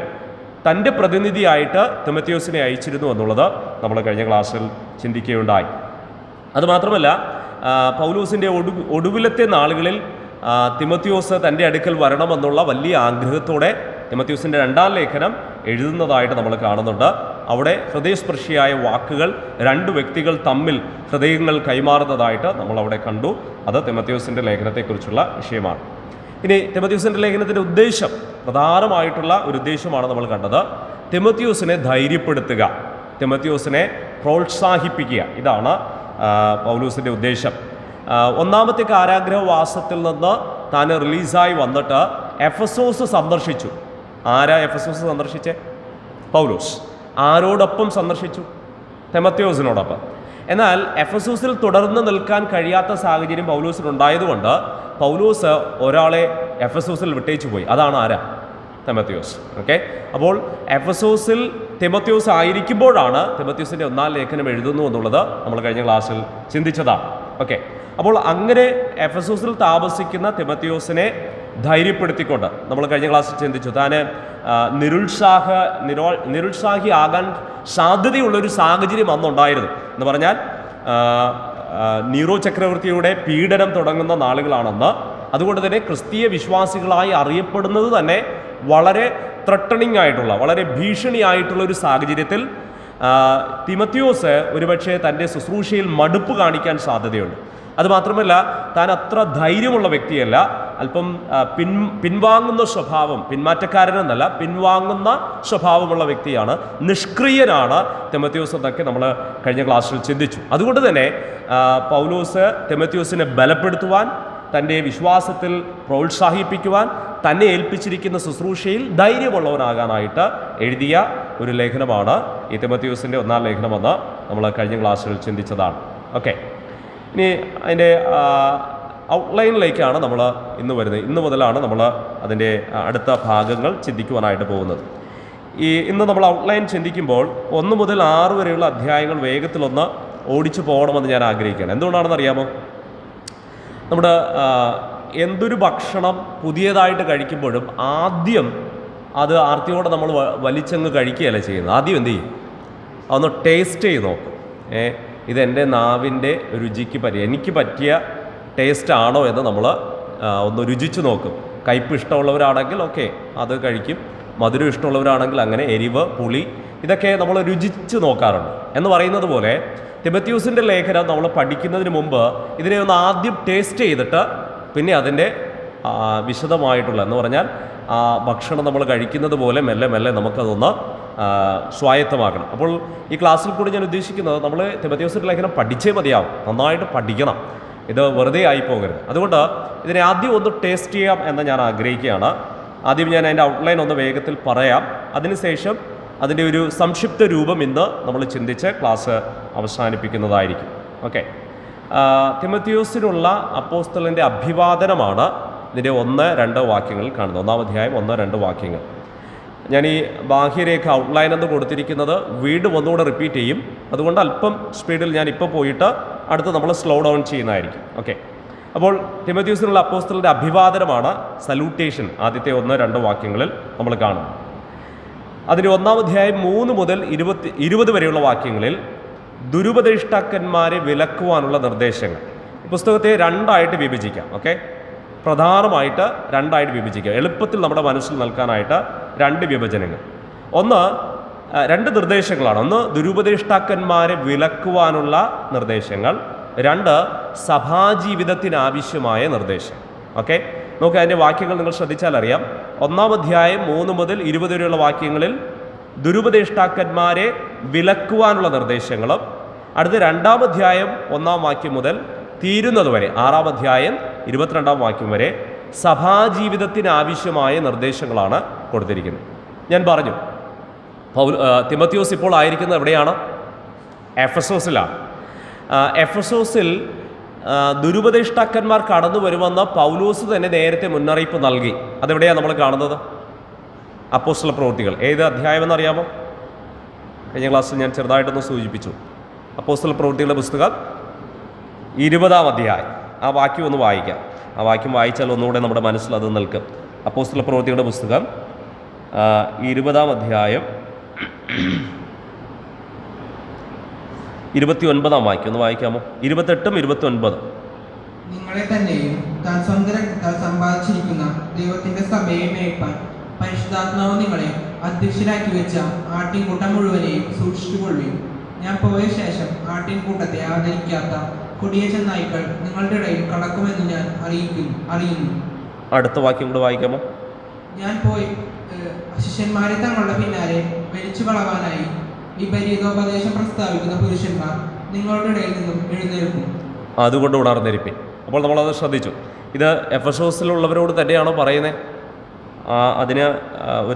തൻ്റെ പ്രതിനിധിയായിട്ട് തിമോഥെയോസിനെ അയച്ചിരുന്നു എന്നുള്ളത് നമ്മൾ കഴിഞ്ഞ ക്ലാസ്സിൽ ചിന്തിക്കുകയുണ്ടായി. അതുമാത്രമല്ല, പൗലോസിൻ്റെ ഒടുവിലത്തെ നാളുകളിൽ തിമോഥെയോസ് തൻ്റെ അടുക്കൽ വരണമെന്നുള്ള വലിയ ആഗ്രഹത്തോടെ തിമോഥെയോസിൻ്റെ 2ാം ലേഖനം എഴുതുന്നതായിട്ട് നമ്മൾ കാണുന്നുണ്ട്. അവിടെ ഹൃദയസ്പർശിയായ വാക്കുകൾ രണ്ട് വ്യക്തികൾ തമ്മിൽ ഹൃദയങ്ങൾ കൈമാറുന്നതായിട്ട് നമ്മളവിടെ കണ്ടു. അത് തിമോഥെയോസിൻ്റെ ലേഖനത്തെക്കുറിച്ചുള്ള വിഷയമാണ്. ഇനി തിമോഥെയോസിൻ്റെ ലേഖനത്തിൻ്റെ ഉദ്ദേശം, പ്രധാനമായിട്ടുള്ള ഒരു ഉദ്ദേശമാണ് നമ്മൾ കണ്ടത്. തിമോഥെയോസിനെ ധൈര്യപ്പെടുത്തുക, തിമോഥെയോസിനെ പ്രോത്സാഹിപ്പിക്കുക. ഇതാണ് പൗലോസിൻ്റെ ഉദ്ദേശം. ഒന്നാമത്തെ കാരാഗ്രഹവാസത്തിൽ നിന്ന് താൻ റിലീസായി വന്നിട്ട് എഫെസോസ് സന്ദർശിച്ചു. ആരാ എഫെസോസ് സന്ദർശിച്ചേ? പൗലോസ്. ആരോടൊപ്പം സന്ദർശിച്ചു? തിമോഥെയോസിനോടൊപ്പം. എന്നാൽ എഫെസോസിൽ തുടർന്ന് നിൽക്കാൻ കഴിയാത്ത സാഹചര്യം പൗലോസിനുണ്ടായതുകൊണ്ട് പൗലോസ് ഒരാളെ എഫെസോസിൽ വിട്ടേച്ചു പോയി. അതാണ് ആരാ? തിമോഥെയോസ്. ഓക്കെ, അപ്പോൾ എഫെസോസിൽ തിമോഥെയോസ് ആയിരിക്കുമ്പോഴാണ് തിമോഥെയോസിൻ്റെ ഒന്നാം ലേഖനം എഴുതുന്നു എന്നുള്ളത് നമ്മൾ കഴിഞ്ഞ ക്ലാസ്സിൽ ചിന്തിച്ചതാണ്. ഓക്കെ, അപ്പോൾ അങ്ങനെ എഫെസോസിൽ താമസിക്കുന്ന തിമോഥെയോസിനെ ധൈര്യപ്പെടുത്തിക്കൊണ്ട് നമ്മൾ കഴിഞ്ഞ ക്ലാസ്സിൽ ചിന്തിച്ചു. താൻ നിരുത്സാഹിയാകാൻ സാധ്യതയുള്ളൊരു സാഹചര്യം അന്നുണ്ടായിരുന്നു. എന്ന് പറഞ്ഞാൽ നീറോ ചക്രവർത്തിയുടെ പീഡനം തുടങ്ങുന്ന നാളുകളാണെന്ന്. അതുകൊണ്ട് തന്നെ ക്രിസ്തീയ വിശ്വാസികളായി അറിയപ്പെടുന്നത് തന്നെ വളരെ ത്രട്ടണിങ് ആയിട്ടുള്ള, വളരെ ഭീഷണിയായിട്ടുള്ള ഒരു സാഹചര്യത്തിൽ തിമോഥെയോസ് ഒരുപക്ഷെ തൻ്റെ ശുശ്രൂഷയിൽ മടുപ്പ് കാണിക്കാൻ സാധ്യതയുണ്ട്. അതുമാത്രമല്ല, താൻ അത്ര ധൈര്യമുള്ള വ്യക്തിയല്ല. അല്പം പിൻവാങ്ങുന്ന സ്വഭാവം, പിന്മാറ്റക്കാരനെന്നല്ല, പിൻവാങ്ങുന്ന സ്വഭാവമുള്ള വ്യക്തിയാണ്, നിഷ്ക്രിയനാണ് തിമോഥെയോസ് എന്നൊക്കെ നമ്മൾ കഴിഞ്ഞ ക്ലാസ്സിൽ ചിന്തിച്ചു. അതുകൊണ്ട് തന്നെ പൗലോസ് തിമോഥെയോസിനെ ബലപ്പെടുത്തുവാൻ, തൻ്റെ വിശ്വാസത്തിൽ പ്രോത്സാഹിപ്പിക്കുവാൻ, തന്നെ ഏൽപ്പിച്ചിരിക്കുന്ന ശുശ്രൂഷയിൽ ധൈര്യമുള്ളവനാകാനായിട്ട് എഴുതിയ ഒരു ലേഖനമാണ് ഈ തിമോഥെയോസിൻ്റെ ഒന്നാം ലേഖനമെന്ന് നമ്മൾ കഴിഞ്ഞ ക്ലാസ്സിൽ ചിന്തിച്ചതാണ്. ഓക്കെ, ഇനി അതിൻ്റെ ഔട്ട്ലൈനിലേക്കാണ് നമ്മൾ ഇന്ന് വരുന്നത്. ഇന്ന് മുതലാണ് നമ്മൾ അതിൻ്റെ അടുത്ത ഭാഗങ്ങൾ ചിന്തിക്കുവാനായിട്ട് പോകുന്നത്. ഇന്ന് നമ്മൾ ഔട്ട്ലൈൻ ചിന്തിക്കുമ്പോൾ 1 മുതൽ 6 വരെയുള്ള അധ്യായങ്ങൾ വേഗത്തിലൊന്ന് ഓടിച്ചു പോകണമെന്ന് ഞാൻ ആഗ്രഹിക്കുകയാണ്. എന്തുകൊണ്ടാണെന്ന് അറിയാമോ? നമ്മുടെ എന്തൊരു ഭക്ഷണം പുതിയതായിട്ട് കഴിക്കുമ്പോഴും ആദ്യം അത് ആർത്തിയോടെ നമ്മൾ വലിച്ചങ്ങ് കഴിക്കുകയല്ല ചെയ്യുന്നത്. ആദ്യം എന്ത് ചെയ്യും? അതൊന്ന് ടേസ്റ്റ് ചെയ്ത് നോക്കും. ഇതെൻ്റെ നാവിൻ്റെ രുചിക്ക് എനിക്ക് പറ്റിയ ടേസ്റ്റ് ആണോ എന്ന് നമ്മൾ ഒന്ന് രുചിച്ച് നോക്കും. കയ്പ്പ് ഇഷ്ടമുള്ളവരാണെങ്കിൽ ഓക്കെ അത് കഴിക്കും, മധുരം ഇഷ്ടമുള്ളവരാണെങ്കിൽ അങ്ങനെ, എരിവ്, പുളി, ഇതൊക്കെ നമ്മൾ രുചിച്ച് നോക്കാറുണ്ട്. എന്ന് പറയുന്നത് പോലെ തിമോഥെയോസിൻ്റെ ലേഖനം നമ്മൾ പഠിക്കുന്നതിന് മുമ്പ് ഇതിനെ ഒന്ന് ആദ്യം ടേസ്റ്റ് ചെയ്തിട്ട് പിന്നെ അതിൻ്റെ വിശദമായിട്ടുള്ള, എന്ന് പറഞ്ഞാൽ ഭക്ഷണം നമ്മൾ കഴിക്കുന്നത് പോലെ മെല്ലെ മെല്ലെ നമുക്കതൊന്ന് സ്വായത്തമാക്കണം. അപ്പോൾ ഈ ക്ലാസ്സിൽ കൂടി ഞാൻ ഉദ്ദേശിക്കുന്നത്, നമ്മൾ തിമോഥെയോസിൻ്റെ ലേഖനം പഠിച്ചേ മതിയാവും, നന്നായിട്ട് പഠിക്കണം, ഇത് വെറുതെ ആയി പോകരുത്. അതുകൊണ്ട് ഇതിനെ ആദ്യം ഒന്ന് ടേസ്റ്റ് ചെയ്യാം എന്ന് ഞാൻ ആഗ്രഹിക്കുകയാണ്. ആദ്യം ഞാൻ അതിൻ്റെ ഔട്ട്ലൈൻ ഒന്ന് വേഗത്തിൽ പറയാം. അതിനുശേഷം അതിൻ്റെ ഒരു സംക്ഷിപ്ത രൂപം ഇന്ന് നമ്മൾ ചിന്തിച്ച് ക്ലാസ് അവസാനിപ്പിക്കുന്നതായിരിക്കും. ഓക്കെ, തിമോഥെയോസിനുള്ള അപ്പോസ്തലൻ്റെ അഭിവാദനമാണ് ഇതിൻ്റെ 1-2 വാക്യങ്ങളിൽ കാണുന്നത്. 1-ാം അധ്യായം 1-2 വാക്യങ്ങൾ. ഞാൻ ഈ ബാഹ്യരേഖ ഔട്ട്ലൈൻ എന്ന് കൊടുത്തിരിക്കുന്നത് വീണ്ടും ഒന്നുകൂടെ റിപ്പീറ്റ് ചെയ്യും. അതുകൊണ്ട് അല്പം സ്പീഡിൽ ഞാൻ ഇപ്പോൾ പോയിട്ട് അടുത്ത് നമ്മൾ സ്ലോ ഡൗൺ ചെയ്യുന്നതായിരിക്കും. ഓക്കെ, അപ്പോൾ തിമോഥെയോസിനുള്ള അപ്പോസ്തലൻ്റെ അഭിവാദനമാണ്, സല്യൂട്ടേഷൻ, ആദ്യത്തെ 1-2 വാക്യങ്ങളിൽ നമ്മൾ കാണും. അതിന് 1-ാം അധ്യായം 3 മുതൽ 20 വരെയുള്ള വാക്യങ്ങളിൽ ദുരുപദേഷ്ടാക്കന്മാരെ വിലക്കുവാനുള്ള നിർദ്ദേശങ്ങൾ. ഈ പുസ്തകത്തെ 2ആയിട്ട് വിഭജിക്കാം. ഓക്കെ, പ്രധാനമായിട്ട് 2ആയിട്ട് വിഭജിക്കാം, എളുപ്പത്തിൽ നമ്മുടെ മനസ്സിൽ നിൽക്കാനായിട്ട് 2 വിഭജനങ്ങൾ. 2 നിർദ്ദേശങ്ങളാണ്. 1 ദുരുപദേഷ്ടാക്കന്മാരെ വിലക്കുവാനുള്ള നിർദ്ദേശങ്ങൾ, 2 സഭാജീവിതത്തിനാവശ്യമായ നിർദ്ദേശം. ഓക്കെ, നമുക്ക് അതിൻ്റെ വാക്യങ്ങൾ നിങ്ങൾ ശ്രദ്ധിച്ചാൽ അറിയാം. 1-ാം അധ്യായം 3 മുതൽ 20 വരെയുള്ള വാക്യങ്ങളിൽ ദുരുപദേഷ്ടാക്കന്മാരെ വിലക്കുവാനുള്ള നിർദ്ദേശങ്ങളും, അടുത്ത 2-ാം അധ്യായം 1-ാം വാക്യം മുതൽ തീരുന്നത് വരെ 6-ാം അധ്യായം 22-ാം വാക്യം വരെ സഭാജീവിതത്തിനാവശ്യമായ നിർദ്ദേശങ്ങളാണ് കൊടുത്തിരിക്കുന്നത്. ഞാൻ പറഞ്ഞു, തിമോഥെയോസ് ഇപ്പോൾ ആയിരിക്കുന്നത് എവിടെയാണ്? എഫെസോസിലാണ്. എഫെസോസിൽ ദുരുപദേഷ്ടാക്കന്മാർ കടന്നു വരുമെന്ന് പൗലോസ് തന്നെ നേരത്തെ മുന്നറിയിപ്പ് നൽകി. അതെവിടെയാണ് നമ്മൾ കാണുന്നത്? അപ്പോസ്തല പ്രവൃത്തികൾ. ഏത് അധ്യായം എന്നറിയാമോ? കഴിഞ്ഞ ക്ലാസ്സിൽ ഞാൻ ചെറുതായിട്ടൊന്ന് സൂചിപ്പിച്ചു. അപ്പോസ്തല പ്രവൃത്തികളുടെ പുസ്തകം 20-ാം അധ്യായം. ആ വാക്യം ഒന്ന് വായിക്കാം. ആ വാക്യം വായിച്ചാൽ ഒന്നുകൂടെ നമ്മുടെ മനസ്സിൽ അത് നിൽക്കും. അപ്പോസ്തല പ്രവൃത്തികളുടെ പുസ്തകം 20-ാം അധ്യായം 29-ാം വാക്യം ഒന്ന് വായിക്കാമോ? 28ഉം 29. നിങ്ങളെ തന്നെയും താൻ സ്വന്തം രക്തത്താൽ സമ്പാദിച്ചിരിക്കുന്ന ദൈവത്തിന്റെ സഭയെ മേയ്പാൻ പരിശുദ്ധാത്മാവ് നിങ്ങളെ അധ്യക്ഷരാക്കി വെച്ച ആട്ടിൻകൂട്ടം മുഴുവനെയും സൂക്ഷിച്ചുകൊള്ളുകയും ഞാൻ പോയ ശേഷം ആട്ടിൻകൂട്ടത്തെ ആദരിക്കാത്ത കൊടിയ ചെന്നായ്ക്കൾ നിങ്ങളുടെ ഇടയിൽ കടക്കുമെന്ന് ഞാൻ അറിയുന്നു. അടുത്ത വാക്യം കൂടെ വായിക്കാമോ? ഞാൻ പോയി ശിഷ്യന്മാരെ തങ്ങളുടെ പിന്നാലെ വലിച്ചു കളവാനായി വിപരീതോപദേശം പ്രസ്താവിക്കുന്ന പുരുഷന്മാർ നിങ്ങളുടെ ഇടയിൽ നിന്നും എഴുന്നേൽക്കും. അതുകൊണ്ട് ഉണർന്നിരിപ്പിൻ. അപ്പോൾ നമ്മളത് ശ്രദ്ധിച്ചു. ഇത് എഫെസോസിലുള്ളവരോട് തന്നെയാണോ പറയുന്നത്? അതിന്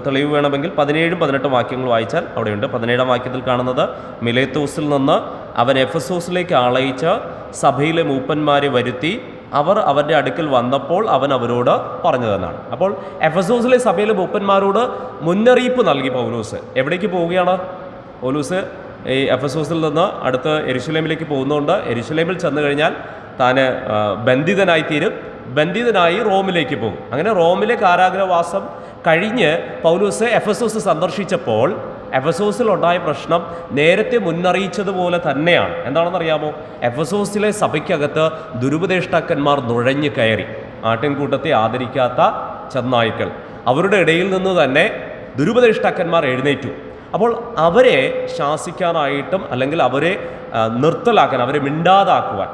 തെളിവ് വേണമെങ്കിൽ 17ഉം 18ഉം വാക്യങ്ങൾ വായിച്ചാൽ അവിടെയുണ്ട്. 17ാം വാക്യത്തിൽ കാണുന്നത് മിലേത്തോസിൽ നിന്ന് അവൻ എഫെസോസിലേക്ക് ആളയിച്ച് സഭയിലെ മൂപ്പന്മാരെ വരുത്തി അവർ അവൻ്റെ അടുക്കൽ വന്നപ്പോൾ അവൻ അവരോട് പറഞ്ഞതെന്നാണ്. അപ്പോൾ എഫെസോസിലെ സഭയിലെ മൂപ്പന്മാരോട് മുന്നറിയിപ്പ് നൽകി പൗലോസ്. എവിടേക്ക് പോവുകയാണ് പൗലോസ്? ഈ എഫെസോസിൽ നിന്ന് അടുത്ത് യെരുശലേമിലേക്ക് പോകുന്നതുകൊണ്ട് യെരുശലേമിൽ ചെന്ന് കഴിഞ്ഞാൽ താൻ ബന്ധിതനായിത്തീരും. ബന്ധിതനായി റോമിലേക്ക് പോകും. അങ്ങനെ റോമിലെ കാരാഗ്രഹവാസം കഴിഞ്ഞ് പൗലോസ് എഫെസോസ് സന്ദർശിച്ചപ്പോൾ എഫെസോസിലുണ്ടായ പ്രശ്നം നേരത്തെ മുന്നറിയിച്ചതുപോലെ തന്നെയാണ്. എന്താണെന്നറിയാമോ? എഫെസോസിലെ സഭയ്ക്കകത്ത് ദുരുപദേഷ്ടാക്കന്മാർ നുഴഞ്ഞു കയറി. ആട്ടിൻകൂട്ടത്തെ ആദരിക്കാത്ത ചെന്നായ്ക്കൾ. അവരുടെ ഇടയിൽ നിന്ന് തന്നെ ദുരുപദേഷ്ടാക്കന്മാർ എഴുന്നേറ്റു. അപ്പോൾ അവരെ ശാസിക്കാനായിട്ടും അല്ലെങ്കിൽ അവരെ നിർത്തലാക്കാൻ, അവരെ മിണ്ടാതാക്കുവാൻ,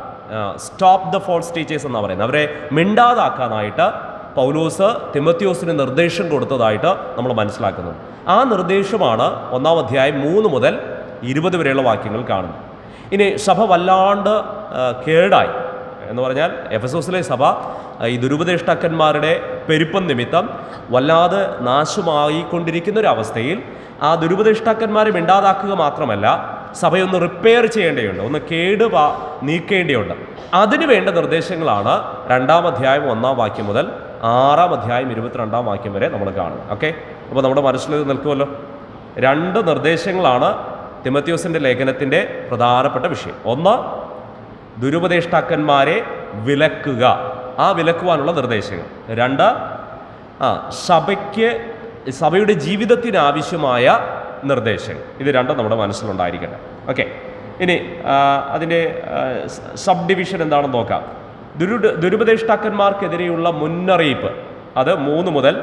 സ്റ്റോപ്പ് ദ ഫോൾസ് ടീച്ചേഴ്സ് എന്നാണ് പറയുന്നത്, അവരെ മിണ്ടാതാക്കാനായിട്ട് പൗലോസ് തിമോത്തിയോസിന് നിർദ്ദേശം കൊടുത്തതായിട്ട് നമ്മൾ മനസ്സിലാക്കുന്നത്. ആ നിർദ്ദേശമാണ് 1-ാം അധ്യായം 3 മുതൽ 20 വരെയുള്ള വാക്യങ്ങൾ കാണുന്നത്. ഇനി സഭ വല്ലാണ്ട് കേടായി എന്ന് പറഞ്ഞാൽ എഫെസോസിലെ സഭ ഈ ദുരുപദേഷ്ടാക്കന്മാരുടെ പെരുപ്പം നിമിത്തം വല്ലാതെ നാശമായിക്കൊണ്ടിരിക്കുന്നൊരവസ്ഥയിൽ ആ ദുരുപദേഷ്ടാക്കന്മാരെ മിണ്ടാതാക്കുക മാത്രമല്ല, സഭയൊന്ന് റിപ്പയർ ചെയ്യേണ്ടതുണ്ട്, ഒന്ന് നീക്കേണ്ടതുണ്ട്. അതിനു വേണ്ട നിർദ്ദേശങ്ങളാണ് 2-ാം അധ്യായം 1-ാം വാക്യം മുതൽ 6-ാം അധ്യായം 22-ാം വാക്യം വരെ നമ്മൾ കാണുന്നത്. ഓക്കെ, അപ്പോൾ നമ്മുടെ മനസ്സിൽ നിൽക്കുമല്ലോ. 2 നിർദ്ദേശങ്ങളാണ് തിമോത്തിയോസിൻ്റെ ലേഖനത്തിൻ്റെ പ്രധാനപ്പെട്ട വിഷയം. ഒന്ന്, ദുരുപദേഷ്ടാക്കന്മാരെ വിലക്കുക, ആ വിലക്കുവാനുള്ള നിർദ്ദേശങ്ങൾ. 2, സഭയുടെ ജീവിതത്തിനാവശ്യമായ നിർദ്ദേശങ്ങൾ. ഇത് 2 നമ്മുടെ മനസ്സിലുണ്ടായിരിക്കട്ടെ. ഓക്കെ, ഇനി അതിൻ്റെ സബ് ഡിവിഷൻ എന്താണെന്ന് നോക്കാം. ദുരുപദേഷ്ടാക്കന്മാർക്കെതിരെയുള്ള മുന്നറിയിപ്പ്, അത് 3 മുതൽ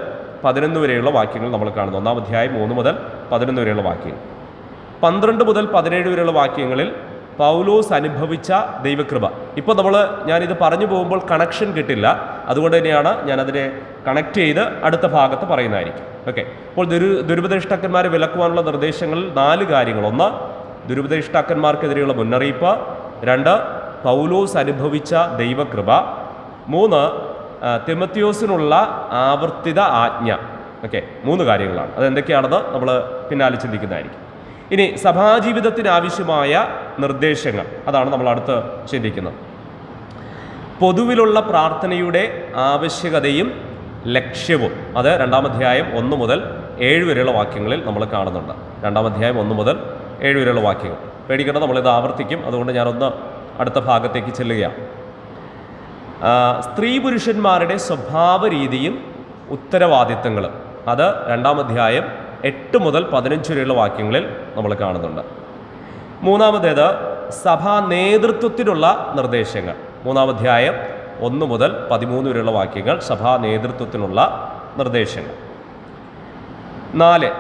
11 വരെയുള്ള വാക്യങ്ങൾ നമ്മൾ കാണുന്നു. 1-ാം അധ്യായം 3 മുതൽ 11 വരെയുള്ള വാക്യങ്ങൾ. 12 മുതൽ 17 വരെയുള്ള വാക്യങ്ങളിൽ പൗലോസ് അനുഭവിച്ച ദൈവകൃപ. ഇപ്പോൾ ഞാനിത് പറഞ്ഞു പോകുമ്പോൾ കണക്ഷൻ കിട്ടില്ല, അതുകൊണ്ട് തന്നെയാണ് ഞാനതിനെ കണക്ട് ചെയ്ത് അടുത്ത ഭാഗത്ത് പറയുന്നതായിരിക്കും. ഓക്കെ, അപ്പോൾ ദുരുപദേഷ്ടാക്കന്മാരെ വിലക്കുവാനുള്ള നിർദ്ദേശങ്ങളിൽ 4 കാര്യങ്ങൾ. 1, ദുരുപദേഷ്ടാക്കന്മാർക്കെതിരെയുള്ള മുന്നറിയിപ്പ്. 2, പൗലോസ് അനുഭവിച്ച ദൈവകൃപ. 3, തിമോത്തിയോസിനുള്ള ആവർത്തിത ആജ്ഞ. ഓക്കെ, 3 കാര്യങ്ങളാണ്. അതെന്തൊക്കെയാണെന്ന് നമ്മൾ പിന്നാലെ ചിന്തിക്കുന്നതായിരിക്കും. ഇനി സഭാജീവിതത്തിനാവശ്യമായ നിർദ്ദേശങ്ങൾ, അതാണ് നമ്മൾ അടുത്ത് ചിന്തിക്കുന്നത്. പൊതുവിലുള്ള പ്രാർത്ഥനയുടെ ആവശ്യകതയും ലക്ഷ്യവും, അത് 2-ാം അധ്യായം 1 മുതൽ 7 വരെയുള്ള വാക്യങ്ങളിൽ നമ്മൾ കാണുന്നുണ്ട്. 2-ാം അധ്യായം 1 മുതൽ 7 വരെയുള്ള വാക്യങ്ങൾ. പേടിക്കേണ്ട, നമ്മളിത് ആവർത്തിക്കും, അതുകൊണ്ട് ഞാനൊന്ന് അടുത്ത ഭാഗത്തേക്ക് ചെല്ലുകയാണ്. സ്ത്രീ പുരുഷന്മാരുടെ സ്വഭാവ രീതിയും ഉത്തരവാദിത്തങ്ങളും, അത് 2-ാം അധ്യായം 8 മുതൽ 15 വരെയുള്ള വാക്യങ്ങളിൽ നമ്മൾ കാണുന്നുണ്ട്. 3-ാമതേത് സഭാ നേതൃത്വത്തിനുള്ള നിർദ്ദേശങ്ങൾ. 3-ാം അധ്യായം 1 മുതൽ 13 വരെയുള്ള വാക്യങ്ങൾ സഭാ നേതൃത്വത്തിനുള്ള നിർദ്ദേശങ്ങൾ. 4,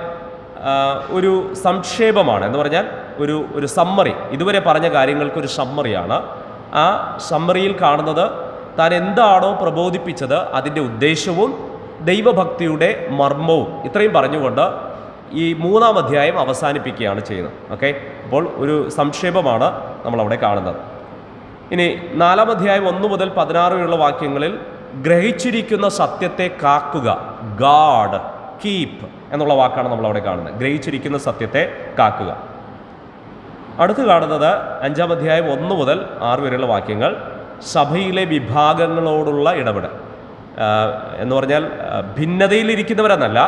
ഒരു സംക്ഷേപമാണ്, എന്ന് പറഞ്ഞാൽ ഒരു സമ്മറി. ഇതുവരെ പറഞ്ഞ കാര്യങ്ങൾക്കൊരു സമ്മറിയാണ്. ആ സമ്മറിയിൽ കാണുന്നത് താൻ എന്താണോ പ്രബോധിപ്പിച്ചത് അതിൻ്റെ ഉദ്ദേശവും ദൈവഭക്തിയുടെ മർമ്മവും, ഇത്രയും പറഞ്ഞുകൊണ്ട് ഈ 3-ാം അധ്യായം അവസാനിപ്പിക്കുകയാണ് ചെയ്യുന്നത്. ഓക്കെ, അപ്പോൾ ഒരു സംക്ഷേപമാണ് നമ്മളവിടെ കാണുന്നത്. ഇനി 4-ാം അധ്യായം 1 മുതൽ 16 വരെയുള്ള വാക്യങ്ങളിൽ ഗ്രഹിച്ചിരിക്കുന്ന സത്യത്തെ കാക്കുക, ഗാഡ്, കീപ്പ് എന്നുള്ള വാക്കാണ് നമ്മളവിടെ കാണുന്നത്. ഗ്രഹിച്ചിരിക്കുന്ന സത്യത്തെ കാക്കുക. അടുത്ത് കാണുന്നത് 5-ാം അധ്യായം 1 മുതൽ 6 വരെയുള്ള വാക്യങ്ങൾ സഭയിലെ വിഭാഗങ്ങളോടുള്ള ഇടപെടൽ. എന്ന് പറഞ്ഞാൽ ഭിന്നതയിലിരിക്കുന്നവരെന്നല്ല,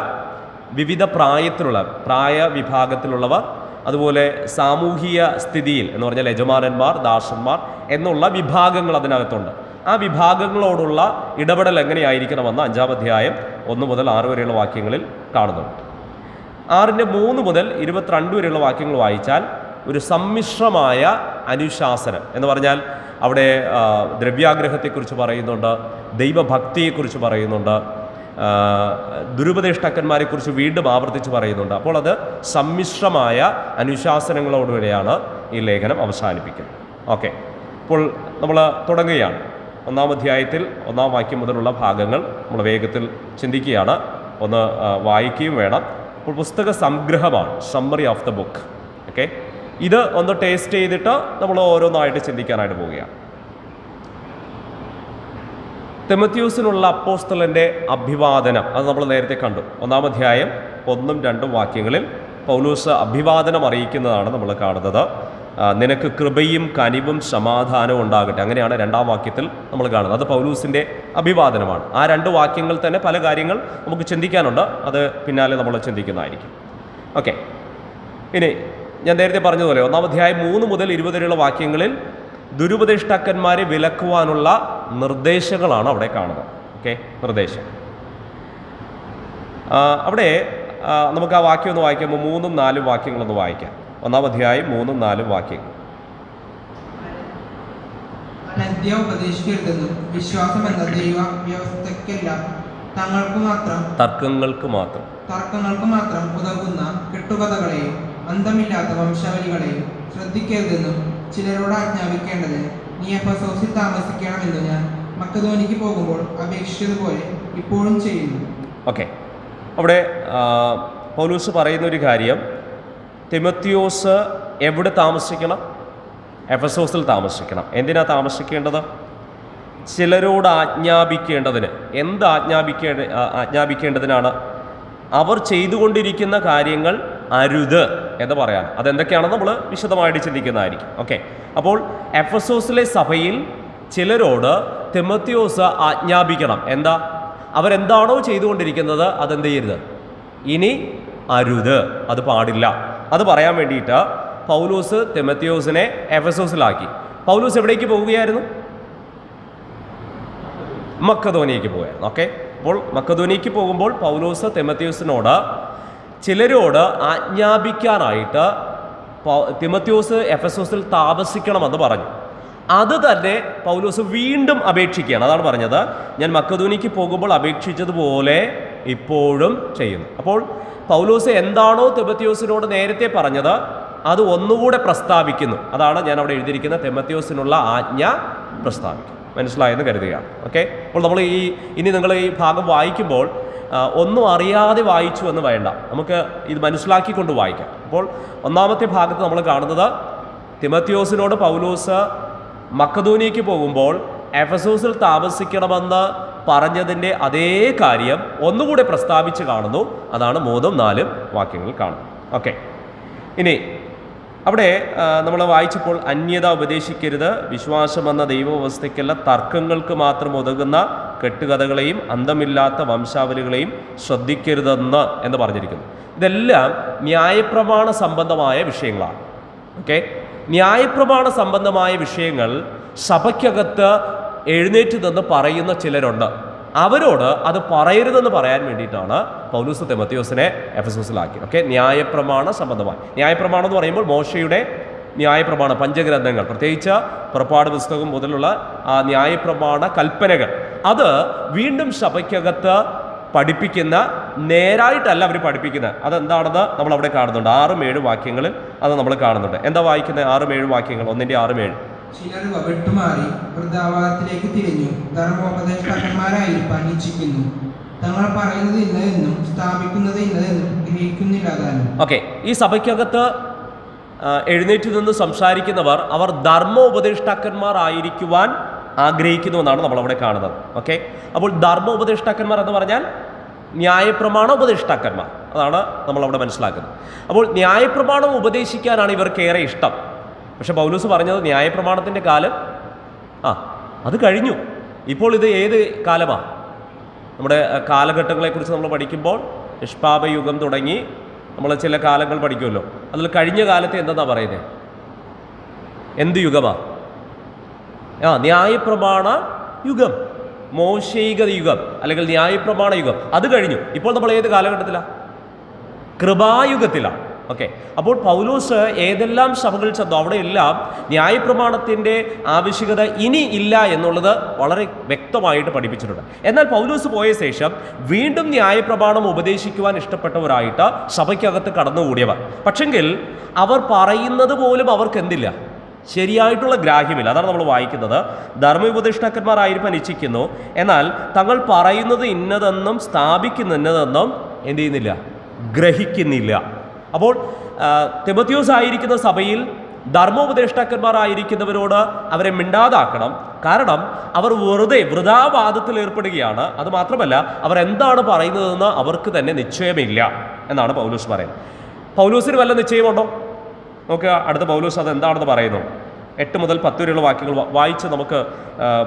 വിവിധ പ്രായ വിഭാഗത്തിലുള്ളവർ, അതുപോലെ സാമൂഹിക സ്ഥിതിയിൽ എന്ന് പറഞ്ഞാൽ യജമാനന്മാർ, ദാസന്മാർ എന്നുള്ള വിഭാഗങ്ങൾ അതിനകത്തുണ്ട്. ആ വിഭാഗങ്ങളോടുള്ള ഇടപെടൽ എങ്ങനെയായിരിക്കണമെന്ന് 5-ാം അധ്യായം 1 മുതൽ 6 വരെയുള്ള വാക്യങ്ങളിൽ കാണുന്നുണ്ട്. 6-ന്റെ 3 മുതൽ 22 വരെയുള്ള വാക്യങ്ങൾ വായിച്ചാൽ ഒരു സമ്മിശ്രമായ അനുശാസനം എന്ന് പറഞ്ഞാൽ അവിടെ ദ്രവ്യാഗ്രഹത്തെക്കുറിച്ച് പറയുന്നുണ്ട്, ദൈവഭക്തിയെക്കുറിച്ച് പറയുന്നുണ്ട്, ദുരുപദേഷ്ടാക്കന്മാരെക്കുറിച്ച് വീണ്ടും ആവർത്തിച്ച് പറയുന്നുണ്ട്. അപ്പോൾ അത് സമ്മിശ്രമായ അനുശാസനങ്ങളോടുകൂടിയാണ് ഈ ലേഖനം അവസാനിപ്പിക്കുന്നത്. ഓക്കെ, ഇപ്പോൾ നമ്മൾ തുടങ്ങുകയാണ്. 1-ാം അധ്യായത്തിൽ 1-ാം വാക്യം മുതലുള്ള ഭാഗങ്ങൾ നമ്മൾ വേഗത്തിൽ ചിന്തിക്കുകയാണ്, ഒന്ന് വായിക്കുകയും വേണം. അപ്പോൾ പുസ്തക സംഗ്രഹമാണ്, summary of the book. Okay, ഇത് ഒന്ന് ടേസ്റ്റ് ചെയ്തിട്ട് നമ്മൾ ഓരോന്നായിട്ട് ചിന്തിക്കാനായിട്ട് പോവുകയാണ്. തിമോത്തിയോസിനുള്ള അപ്പോസ്തലൻ്റെ അഭിവാദനം, അത് നമ്മൾ നേരത്തെ കണ്ടു. 1-ാം അധ്യായം 1-2 വാക്യങ്ങളിൽ പൗലോസ് അഭിവാദനം അറിയിക്കുന്നതാണ് നമ്മൾ കാണുന്നത്. നിനക്ക് കൃപയും കനിവും സമാധാനവും ഉണ്ടാകട്ടെ, അങ്ങനെയാണ് 2-ാം വാക്യത്തിൽ നമ്മൾ കാണുന്നത്. അത് പൗലൂസിൻ്റെ അഭിവാദനമാണ്. ആ 2 വാക്യങ്ങൾ തന്നെ പല കാര്യങ്ങൾ നമുക്ക് ചിന്തിക്കാനുണ്ട്, അത് പിന്നാലെ നമ്മൾ ചിന്തിക്കുന്നതായിരിക്കും. ഓക്കെ, ഇനി ഞാൻ നേരത്തെ പറഞ്ഞതുപോലെ 1-ാം അധ്യായം 3 മുതൽ 20 വരെയുള്ള വാക്യങ്ങളിൽ ദുരുപദേഷ്ടാക്കന്മാരെ വിലക്കുവാനുള്ള നിർദ്ദേശങ്ങളാണ് അവിടെ കാണുന്നത്. ഓക്കെ, നിർദ്ദേശം അവിടെ നമുക്ക് ആ വാക്യം ഒന്ന് വായിക്കുമ്പോൾ 3-4 വാക്യങ്ങളൊന്ന് വായിക്കാം. 1-ാം അധ്യായം 3-4 വാക്യങ്ങൾ. അനദ്യ ഉപദേശിക്കരുതെന്നും വിശ്വാസം എന്ന ദൈവ വ്യവസ്ഥയ്ക്കല്ല, തർക്കങ്ങൾക്ക് മാത്രം ഉതകുന്ന കെട്ടുകഥകളെയും അന്തമില്ലാത്ത വംശാവലികളെയും ശ്രദ്ധിക്കരുതെന്നും ചിലരോട് ആജ്ഞാപിക്കേണ്ടത് നീ എഫെസോസിൽ താമസിക്കണമെന്ന് ഞാൻ മക്കദോനിക്ക് പോകുമ്പോൾ അപേക്ഷിച്ചതുപോലെ ഇപ്പോഴും ചെയ്യുന്നു. ഓക്കെ, അവിടെ പൗലോസ് പറയുന്ന ഒരു കാര്യം, തിമോത്തിയോസ് എവിടെ താമസിക്കണം? എഫെസോസിൽ താമസിക്കണം. എന്തിനാ താമസിക്കേണ്ടത്? ചിലരോട് ആജ്ഞാപിക്കേണ്ടതിന്. എന്ത് ആജ്ഞാപിക്കേണ്ടതിനാണ്? അവർ ചെയ്തുകൊണ്ടിരിക്കുന്ന കാര്യങ്ങൾ അരുത് എന്ന് പറയാൻ. അതെന്തൊക്കെയാണെന്ന് നമ്മൾ വിശദമായിട്ട് ചിന്തിക്കുന്നതായിരിക്കും. ഓക്കെ, അപ്പോൾ എഫെസോസിലെ സഭയിൽ ചിലരോട് തിമോത്തിയോസ് ആജ്ഞാപിക്കണം. എന്താ? അവരെന്താണോ ചെയ്തുകൊണ്ടിരിക്കുന്നത് അതെന്ത് ചെയ്യരുത്, ഇനി അരുത്, അത് പാടില്ല. അത് പറയാൻ വേണ്ടിയിട്ട് പൗലോസ് തിമോത്തിയോസിനെ എഫെസോസിലാക്കി. പൗലോസ് എവിടേക്ക് പോവുകയായിരുന്നു? മക്കദോനിയയ്ക്ക് പോവുകയായിരുന്നു. ഓക്കെ, അപ്പോൾ മക്കദോനിയയ്ക്ക് പോകുമ്പോൾ പൗലോസ് തിമോത്തിയോസിനോട് ചിലരോട് ആജ്ഞാപിക്കാനായിട്ട് തിമോത്തിയോസ് എഫെസോസിൽ താമസിക്കണമെന്ന് പറഞ്ഞു. അത് തന്നെ പൗലോസ് വീണ്ടും അപേക്ഷിക്കുകയാണ്. അതാണ് പറഞ്ഞത്, ഞാൻ മക്കദോനിയയ്ക്ക് പോകുമ്പോൾ അപേക്ഷിച്ചതുപോലെ ഇപ്പോഴും ചെയ്യുന്നു. അപ്പോൾ പൗലോസ് എന്താണോ തിമോത്തിയോസിനോട് നേരത്തെ പറഞ്ഞത് അത് ഒന്നുകൂടെ പ്രസ്താവിക്കുന്നു. അതാണ് ഞാൻ അവിടെ എഴുതിയിരിക്കുന്ന തിമോത്തിയോസിനുള്ള ആജ്ഞ പ്രസ്താവിക്കും. മനസ്സിലായെന്ന് കരുതുകയാണ്. ഓക്കെ, അപ്പോൾ നമ്മൾ ഇനി നിങ്ങൾ ഈ ഭാഗം വായിക്കുമ്പോൾ ഒന്നും അറിയാതെ വായിച്ചു എന്ന് വേണ്ട, നമുക്ക് ഇത് മനസ്സിലാക്കിക്കൊണ്ട് വായിക്കാം. അപ്പോൾ 1-ാമത്തെ ഭാഗത്ത് നമ്മൾ കാണുന്നത് തിമോത്തിയോസിനോട് പൗലോസ് മക്കദോനിയയ്ക്ക് പോകുമ്പോൾ എഫെസോസിൽ താമസിക്കണമെന്ന് പറഞ്ഞതിൻ്റെ അതേ കാര്യം ഒന്നുകൂടെ പ്രസ്താവിച്ച് കാണുന്നു. അതാണ് 3-4 വാക്യങ്ങളിൽ കാണുന്നത്. ഓക്കെ, ഇനി അവിടെ നമ്മൾ വായിച്ചപ്പോൾ അന്യത ഉപദേശിക്കരുത്, വിശ്വാസമെന്ന ദൈവവ്യവസ്ഥയ്ക്കല്ല, തർക്കങ്ങൾക്ക് മാത്രം ഒതുങ്ങുന്ന കെട്ടുകഥകളെയും അന്തമില്ലാത്ത വംശാവലികളെയും ശ്രദ്ധിക്കരുതെന്ന് എന്ന് പറഞ്ഞിരിക്കുന്നു. ഇതെല്ലാം ന്യായപ്രമാണ സംബന്ധമായ വിഷയങ്ങളാണ്. ഓക്കെ, ന്യായപ്രമാണ സംബന്ധമായ വിഷയങ്ങൾ സഭയ്ക്കകത്ത് എഴുന്നേറ്റ് നിന്ന് പറയുന്ന ചിലരുണ്ട്. അവരോട് അത് പറയരുതെന്ന് പറയാൻ വേണ്ടിയിട്ടാണ് പൗലോസ് തിമോത്തിയോസിനെ എഫെസോസിലാക്കിയത്. ഓക്കെ, ന്യായപ്രമാണ സംബന്ധമായി. ന്യായപ്രമാണം എന്ന് പറയുമ്പോൾ മോശയുടെ ന്യായപ്രമാണം, പഞ്ചഗ്രന്ഥങ്ങൾ, പ്രത്യേകിച്ച് പുറപ്പാട് പുസ്തകം മുതലുള്ള ആ ന്യായപ്രമാണ കൽപ്പനകൾ, അത് വീണ്ടും സഭയ്ക്കകത്ത് പഠിപ്പിക്കുന്ന, നേരായിട്ടല്ല അവർ പഠിപ്പിക്കുന്നത്. അതെന്താണെന്ന് നമ്മൾ അവിടെ കാണുന്നുണ്ട്. 6-7 വാക്യങ്ങളിൽ അത് നമ്മൾ കാണുന്നുണ്ട്. എന്താ വായിക്കുന്നത്? 6-7 വാക്യങ്ങൾ. 1-7. ചിലർ വിട്ടുമാറി വൃദ്ധാവാദത്തിലേക്ക് തിരിഞ്ഞു ധർമ്മോപദേഷ്ടാക്കന്മാരായിരിക്കാൻ ഇച്ഛിക്കുന്നു. തങ്ങൾ പറയുന്നത് ഇന്നതെന്നും സ്ഥാപിക്കുന്നത് ഇന്നതെന്നും ഗ്രഹിക്കുന്നില്ലാതാനും. ഓക്കെ, ഈ സഭയ്ക്കകത്ത് എഴുന്നേറ്റ് നിന്ന് സംസാരിക്കുന്നവർ അവർ ധർമ്മോപദേഷ്ടാക്കന്മാരായിരിക്കുവാൻ ആഗ്രഹിക്കുന്നുവെന്നാണ് നമ്മളവിടെ കാണുന്നത്. ഓക്കെ, അപ്പോൾ ധർമ്മോപദേഷ്ടാക്കന്മാർ എന്ന് പറഞ്ഞാൽ ന്യായപ്രമാണ ഉപദേഷ്ടാക്കന്മാർ, അതാണ് നമ്മളവിടെ മനസ്സിലാക്കുന്നത്. അപ്പോൾ ന്യായപ്രമാണം ഉപദേശിക്കാനാണ് ഇവർക്കേറെ ഇഷ്ടം. പക്ഷെ പൗലോസ് പറഞ്ഞത് ന്യായപ്രമാണത്തിൻ്റെ കാലം അത് കഴിഞ്ഞു. ഇപ്പോൾ ഇത് ഏത് കാലമാണ്? നമ്മുടെ കാലഘട്ടങ്ങളെക്കുറിച്ച് നമ്മൾ പഠിക്കുമ്പോൾ നിഷ്പാപയുഗം തുടങ്ങി നമ്മൾ ചില കാലങ്ങൾ പഠിക്കുമല്ലോ. അതിൽ കഴിഞ്ഞ കാലത്തെ എന്താ പറയുന്നത്? എന്ത് യുഗമാണ്? ന്യായപ്രമാണ യുഗം, മോശൈക യുഗം, അല്ലെങ്കിൽ ന്യായപ്രമാണ യുഗം. അത് കഴിഞ്ഞു. ഇപ്പോൾ നമ്മൾ ഏത് കാലഘട്ടത്തിലാണ്? കൃപായുഗത്തിലാണ്. ഓക്കെ, അപ്പോൾ പൗലോസ് ഏതെല്ലാം സഭകളിൽ ചെന്നോ അവിടെയെല്ലാം ന്യായപ്രമാണത്തിൻ്റെ ആവശ്യകത ഇനി ഇല്ല എന്നുള്ളത് വളരെ വ്യക്തമായിട്ട് പഠിപ്പിച്ചിട്ടുണ്ട്. എന്നാൽ പൗലോസ് പോയ ശേഷം വീണ്ടും ന്യായപ്രമാണം ഉപദേശിക്കുവാൻ ഇഷ്ടപ്പെട്ടവരായിട്ട് സഭയ്ക്കകത്ത് കടന്നുകൂടിയവർ. പക്ഷെങ്കിൽ അവർ പറയുന്നത് പോലും അവർക്ക് എന്തില്ല, ശരിയായിട്ടുള്ള ഗ്രാഹ്യമില്ല. അതാണ് നമ്മൾ വായിക്കുന്നത്. ധർമ്മോപദേഷ്ടാക്കന്മാരായിരിക്കാൻ ഇച്ഛിക്കുന്നു, എന്നാൽ തങ്ങൾ പറയുന്നത് ഇന്നതെന്നും സ്ഥാപിക്കുന്ന ഇന്നതെന്നും എന്ത് ചെയ്യുന്നില്ല, ഗ്രഹിക്കുന്നില്ല. അപ്പോൾ തിമോഥെയോസ് ആയിരിക്കുന്ന സഭയിൽ ധർമ്മോപദേഷ്ടാക്കന്മാരായിരിക്കുന്നവരോട് അവരെ മിണ്ടാതാക്കണം. കാരണം അവർ വൃഥാവാദത്തിൽ ഏർപ്പെടുകയാണ്. അത് മാത്രമല്ല, അവർ എന്താണ് പറയുന്നതെന്ന് അവർക്ക് തന്നെ നിശ്ചയമില്ല എന്നാണ് പൗലോസ് പറയുന്നത്. പൗലോസിന് വല്ല നിശ്ചയമുണ്ടോ? നോക്കുക, അടുത്ത പൗലോസ് അത് എന്താണെന്ന് പറയുന്നു. 8 മുതൽ 10 വരെയുള്ള വാക്യങ്ങൾ വായിച്ച് നമുക്ക്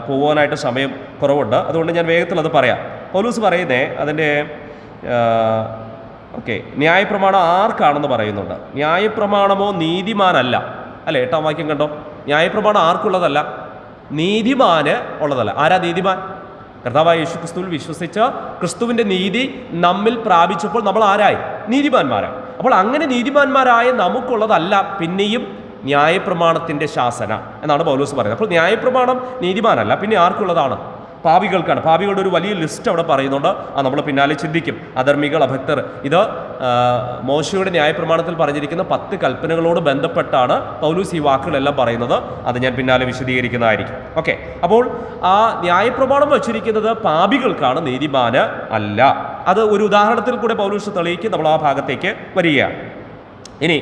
പോകാനായിട്ട് സമയം കുറവുണ്ട്. അതുകൊണ്ട് ഞാൻ വേഗത്തിൽ അത് പറയാം. പൗലോസ് പറയുന്നേ അതിൻ്റെ ഓക്കെ, ന്യായപ്രമാണം ആർക്കാണെന്ന് പറയുന്നുണ്ട്. ന്യായപ്രമാണമോ നീതിമാനല്ല, അല്ലേ? 8-ാം വാക്യം കണ്ടോ, ന്യായപ്രമാണം ആർക്കുള്ളതല്ല, നീതിമാന് ഉള്ളതല്ല. ആരാ നീതിമാൻ? കർത്താവായ യേശു ക്രിസ്തുവിൽ വിശ്വസിച്ച ക്രിസ്തുവിൻ്റെ നീതി നമ്മിൽ പ്രാപിച്ചപ്പോൾ നമ്മൾ ആരായി? നീതിമാന്മാരായി. അപ്പോൾ അങ്ങനെ നീതിമാന്മാരായ നമുക്കുള്ളതല്ല പിന്നെയും ന്യായപ്രമാണത്തിൻ്റെ ശാസന എന്നാണ് പൗലോസ് പറയുന്നത്. അപ്പോൾ ന്യായപ്രമാണം നീതിമാനല്ല, പിന്നെ ആർക്കുള്ളതാണ്? പാപികൾക്കാണ്. പാപികളുടെ ഒരു വലിയ ലിസ്റ്റ് അവിടെ പറയുന്നുണ്ട്. നമ്മൾ പിന്നാലെ ചിന്തിക്കും. അധർമ്മികൾ, അഭക്തർ. ഇത് മോശയുടെ ന്യായപ്രമാണത്തിൽ പറഞ്ഞിരിക്കുന്ന 10 കൽപ്പനകളോട് ബന്ധപ്പെട്ടാണ് പൗലോസ് ഈ വാക്കുകളെല്ലാം പറയുന്നത്. അത് ഞാൻ പിന്നാലെ വിശദീകരിക്കുന്നതായിരിക്കും. ഓക്കെ, അപ്പോൾ ആ ന്യായപ്രമാണം വച്ചിരിക്കുന്നത് പാപികൾക്കാണ്, നീതിമാന് അല്ല. അത് ഒരു ഉദാഹരണത്തിൽ കൂടെ പൗലോസ് തെളിയിക്കും. നമ്മൾ ആ ഭാഗത്തേക്ക് വരികയാണ്. ഇനി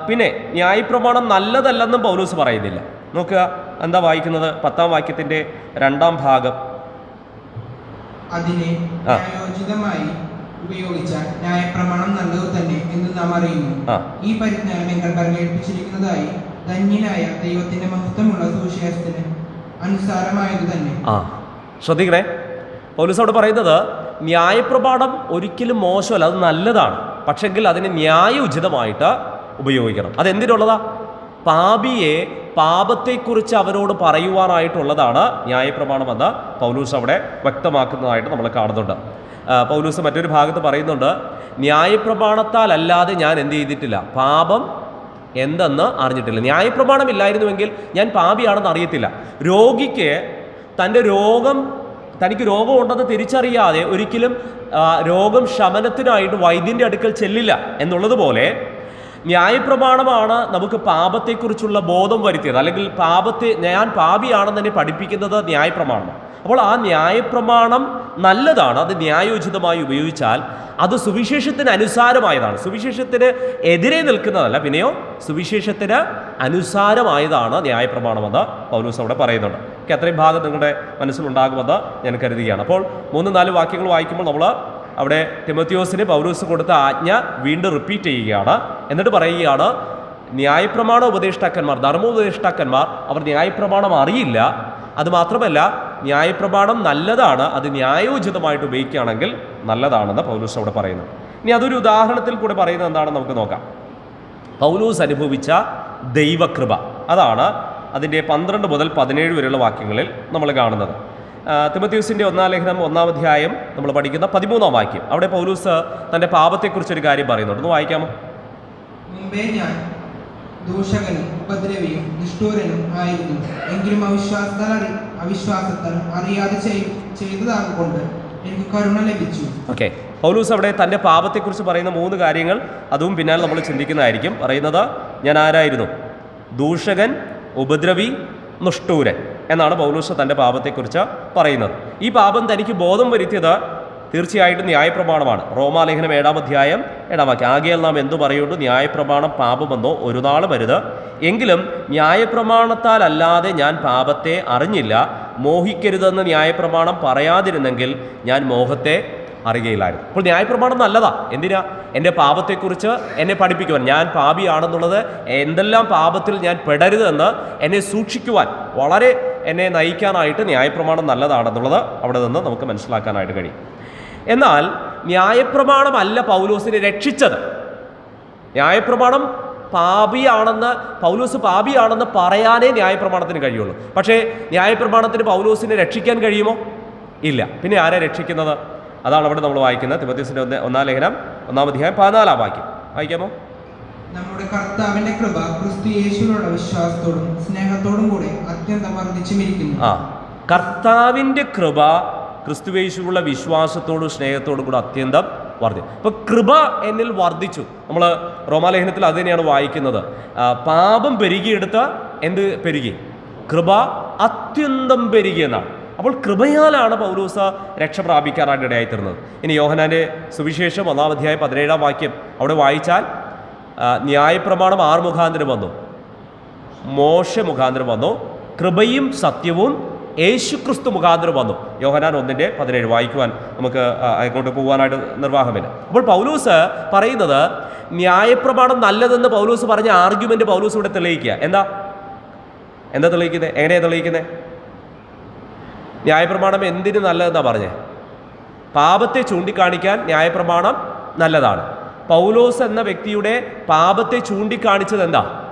പിന്നെ ന്യായപ്രമാണം നല്ലതല്ലെന്നും പൗലോസ് പറയുന്നില്ല. നോക്കുക, എന്താ വായിക്കുന്നത്? 10-ാം വാക്യത്തിൻ്റെ 2-ാം ഭാഗം. അതിനെ ന്യായോചിതമായി ഉപയോഗിച്ചാൽ ന്യായപ്രമാണം നല്ലത് തന്നെ എന്ന് നാം അറിയുന്നു. ഈ പരിജ്ഞാനം നിങ്ങൾ പരിഗണിപ്പിച്ചിരിക്കുന്നതായി ധന്യനായ ദൈവത്തിന്റെ മഹത്വമുള്ള സുവിശേഷത്തിന് അനുസാരമായത് തന്നെ. ശ്രദ്ധിക്കണേ, പൗലോസ് അവിടെ പറയുന്നത് ന്യായപ്രമാണം ഒരിക്കലും മോശമല്ല, അത് നല്ലതാണ്. പക്ഷെങ്കിൽ അതിനെ ന്യായോചിതമായിട്ട് ഉപയോഗിക്കണം. അതെന്തിനുള്ളതാ? പാപിയെ പാപത്തെക്കുറിച്ച് അവരോട് പറയുവാനായിട്ടുള്ളതാണ് ന്യായപ്രമാണമെന്ന് പൗലോസ് അവിടെ വ്യക്തമാക്കുന്നതായിട്ട് നമ്മൾ കാണുന്നുണ്ട്. പൗലോസ് മറ്റൊരു ഭാഗത്ത് പറയുന്നുണ്ട്, ന്യായപ്രമാണത്താൽ അല്ലാതെ ഞാൻ എന്ത് ചെയ്തിട്ടില്ല, പാപം എന്തെന്ന് അറിഞ്ഞിട്ടില്ല. ന്യായപ്രമാണം ഇല്ലായിരുന്നുവെങ്കിൽ ഞാൻ പാപിയാണെന്ന് അറിയത്തില്ല. രോഗിക്ക് തനിക്ക് രോഗമുണ്ടെന്ന് തിരിച്ചറിയാതെ ഒരിക്കലും രോഗം ശമനത്തിനായിട്ട് വൈദ്യൻ്റെ അടുക്കൽ ചെല്ലില്ല എന്നുള്ളതുപോലെ ന്യായപ്രമാണമാണ് നമുക്ക് പാപത്തെക്കുറിച്ചുള്ള ബോധം വരുത്തിയത്. അല്ലെങ്കിൽ ഞാൻ പാപിയാണെന്ന് തന്നെ പഠിപ്പിക്കുന്നത് ന്യായപ്രമാണമാണ്. അപ്പോൾ ആ ന്യായപ്രമാണം നല്ലതാണ്. അത് ന്യായോചിതമായി ഉപയോഗിച്ചാൽ അത് സുവിശേഷത്തിന് അനുസാരമായതാണ്. സുവിശേഷത്തിന് എതിരെ നിൽക്കുന്നതല്ല, പിന്നെയോ സുവിശേഷത്തിന് അനുസാരമായതാണ് ന്യായപ്രമാണമെന്ന് പൗലോസ് അവിടെ പറയുന്നുണ്ട്. അത്രയും ഭാഗം നിങ്ങളുടെ മനസ്സിലുണ്ടാകുമെന്ന് ഞാൻ കരുതുകയാണ്. അപ്പോൾ 3-4 വാക്യങ്ങൾ വായിക്കുമ്പോൾ നമ്മൾ അവിടെ തിമോഥെയോസിന് പൗലോസ് കൊടുത്ത ആജ്ഞ വീണ്ടും റിപ്പീറ്റ് ചെയ്യുകയാണ്. എന്നിട്ട് പറയുകയാണ്, ന്യായപ്രമാണ ഉപദേഷ്ടാക്കന്മാർ, ധർമ്മോപദേഷ്ടാക്കന്മാർ അവർ ന്യായപ്രമാണം അറിയില്ല. അതുമാത്രമല്ല, ന്യായപ്രമാണം നല്ലതാണ്, അത് ന്യായോചിതമായിട്ട് ഉപയോഗിക്കുകയാണെങ്കിൽ നല്ലതാണെന്ന് പൗലോസ് അവിടെ പറയുന്നു. ഇനി അതൊരു ഉദാഹരണത്തിൽ കൂടെ പറയുന്നത് എന്താണെന്ന് നമുക്ക് നോക്കാം. പൗലോസ് അനുഭവിച്ച ദൈവകൃപ, അതാണ് അതിൻ്റെ 12 മുതൽ 17 വരെയുള്ള വാക്യങ്ങളിൽ നമ്മൾ കാണുന്നത്. തിമോഥെയോസിൻ്റെ 1-ാം ലേഖനം 1-ാം അധ്യായം നമ്മൾ പഠിക്കുന്ന 13-ാം വാക്യം. അവിടെ പൗലോസ് തൻ്റെ പാപത്തെക്കുറിച്ചൊരു കാര്യം പറയുന്നുണ്ട്. ഒന്ന് വായിക്കാമോ? മുമ്പേ ഞാൻ ദൂഷകനും ഉപദ്രവിയും നിഷ്ഠൂരനും ആയിരുന്നു, എങ്കിലും അവിശ്വാസത്താൽ അറിയാതെ ചെയ്തതാകൊണ്ട് എനിക്ക് കരുണ ലഭിച്ചു. ഓക്കെ, പൗലോസ് അവിടെ തൻ്റെ പാപത്തെക്കുറിച്ച് പറയുന്ന 3 കാര്യങ്ങൾ, അതും പിന്നാലെ നമ്മൾ ചിന്തിക്കുന്നതായിരിക്കും. പറയുന്നത്, ഞാൻ ആരായിരുന്നു? ദൂഷകൻ, ഉപദ്രവി, നിഷ്ഠൂരൻ എന്നാണ് പൗലോസ് തൻ്റെ പാപത്തെക്കുറിച്ച് പറയുന്നത്. ഈ പാപം തനിക്ക് ബോധം വരുത്തിയത് തീർച്ചയായിട്ടും ന്യായപ്രമാണമാണ്. റോമാലേഖനം 7-ാം അധ്യായം 7-ാം വാക്യം. ആകയാൽ നാം എന്തു പറയുന്നു? ന്യായപ്രമാണം പാപമെന്നോ ഒരു നാളും വരുത്. എങ്കിലും ന്യായപ്രമാണത്താൽ അല്ലാതെ ഞാൻ പാപത്തെ അറിഞ്ഞില്ല. മോഹിക്കരുതെന്ന് ന്യായപ്രമാണം പറയാതിരുന്നെങ്കിൽ ഞാൻ മോഹത്തെ അറിയുകയില്ലായിരുന്നു. അപ്പോൾ ന്യായപ്രമാണം നല്ലതാ. എന്തിനാ? എൻ്റെ പാപത്തെക്കുറിച്ച് എന്നെ പഠിപ്പിക്കുവാൻ, ഞാൻ പാപിയാണെന്നുള്ളത്, എന്തെല്ലാം പാപത്തിൽ ഞാൻ പെടരുതെന്ന് എന്നെ സൂക്ഷിക്കുവാൻ, വളരെ എന്നെ നയിക്കാനായിട്ട് ന്യായപ്രമാണം നല്ലതാണെന്നുള്ളത് അവിടെ നിന്ന് നമുക്ക് മനസ്സിലാക്കാനായിട്ട് കഴിയും. എന്നാൽ ന്യായപ്രമാണമല്ല പൗലോസിനെ രക്ഷിച്ചത്. ന്യായപ്രമാണം പൗലോസ് പാപിയാണെന്ന് പറയാനേ ന്യായപ്രമാണത്തിന് കഴിയുള്ളൂ. പക്ഷേ ന്യായപ്രമാണത്തിന് പൗലോസിനെ രക്ഷിക്കാൻ കഴിയുമോ? ഇല്ല. പിന്നെ ആരെ രക്ഷിക്കുന്നത്? അതാണ് അവിടെ നമ്മൾ വായിക്കുന്നത്. തിമോഥെയോസിൻ്റെ 1-ാം ലേഖനം 1-ാം അധ്യായം 14-ാം വാക്യം. വായിക്കാമോ? നമ്മുടെ കർത്താവിന്റെ കൃപ ക്രിസ്തു യേശുവിലുള്ള വിശ്വാസത്തോടും സ്നേഹത്തോടും കൂടെ അത്യന്തം വർദ്ധിച്ചുമിരിക്കുന്നു. കർത്താവിന്റെ കൃപ ക്രിസ്തുവേശുവിലുള്ള വിശ്വാസത്തോടും സ്നേഹത്തോടും കൂടെ അത്യന്തം വർദ്ധിച്ചു. അപ്പോൾ കൃപ എന്നിൽ വർദ്ധിച്ചു. നമ്മൾ റോമാലേഖനത്തിൽ അത് തന്നെയാണ് വായിക്കുന്നത്. പാപം പെരുകിയെടുത്ത എന്ത് പെരുകി? കൃപ അത്യന്തം പെരുകിയെന്നാണ്. അപ്പോൾ കൃപയാലാണ് പൗലോസ് രക്ഷ പ്രാപിക്കാനായിട്ട് ഇടയായിത്തീർന്നത്. ഇനി യോഹന്നാന്റെ സുവിശേഷം 1-ാം അധ്യായം 17-ാം വാക്യം അവിടെ വായിച്ചാൽ ന്യായപ്രമാണം 6 മുഖാന്തരം വന്നു, മോശ മുഖാന്തരം വന്നു, കൃപയും സത്യവും യേശുക്രിസ്തു മുഖാന്തരം വന്നു. യോഹന്നാൻ 1:17 വായിക്കുവാൻ നമുക്ക് അങ്ങോട്ട് പോകാനായിട്ട് നിർവാഹമില്ല. അപ്പോൾ പൗലോസ് പറയുന്നത് ന്യായപ്രമാണം നല്ലതെന്ന് പൗലോസ് പറഞ്ഞ ആർഗ്യുമെന്റ് പൗലോസ് ഇവിടെ തെളിയിക്കുക. എന്താ തെളിയിക്കുന്നത്? എങ്ങനെയാണ് തെളിയിക്കുന്നത്? ന്യായപ്രമാണം എന്തിന് നല്ലതെന്നാണ് പറഞ്ഞത്? പാപത്തെ ചൂണ്ടിക്കാണിക്കാൻ ന്യായപ്രമാണം നല്ലതാണ്. പൗലോസ് എന്ന വ്യക്തിയുടെ പാപത്തെ ചൂണ്ടിക്കാണിച്ചത് എന്താ?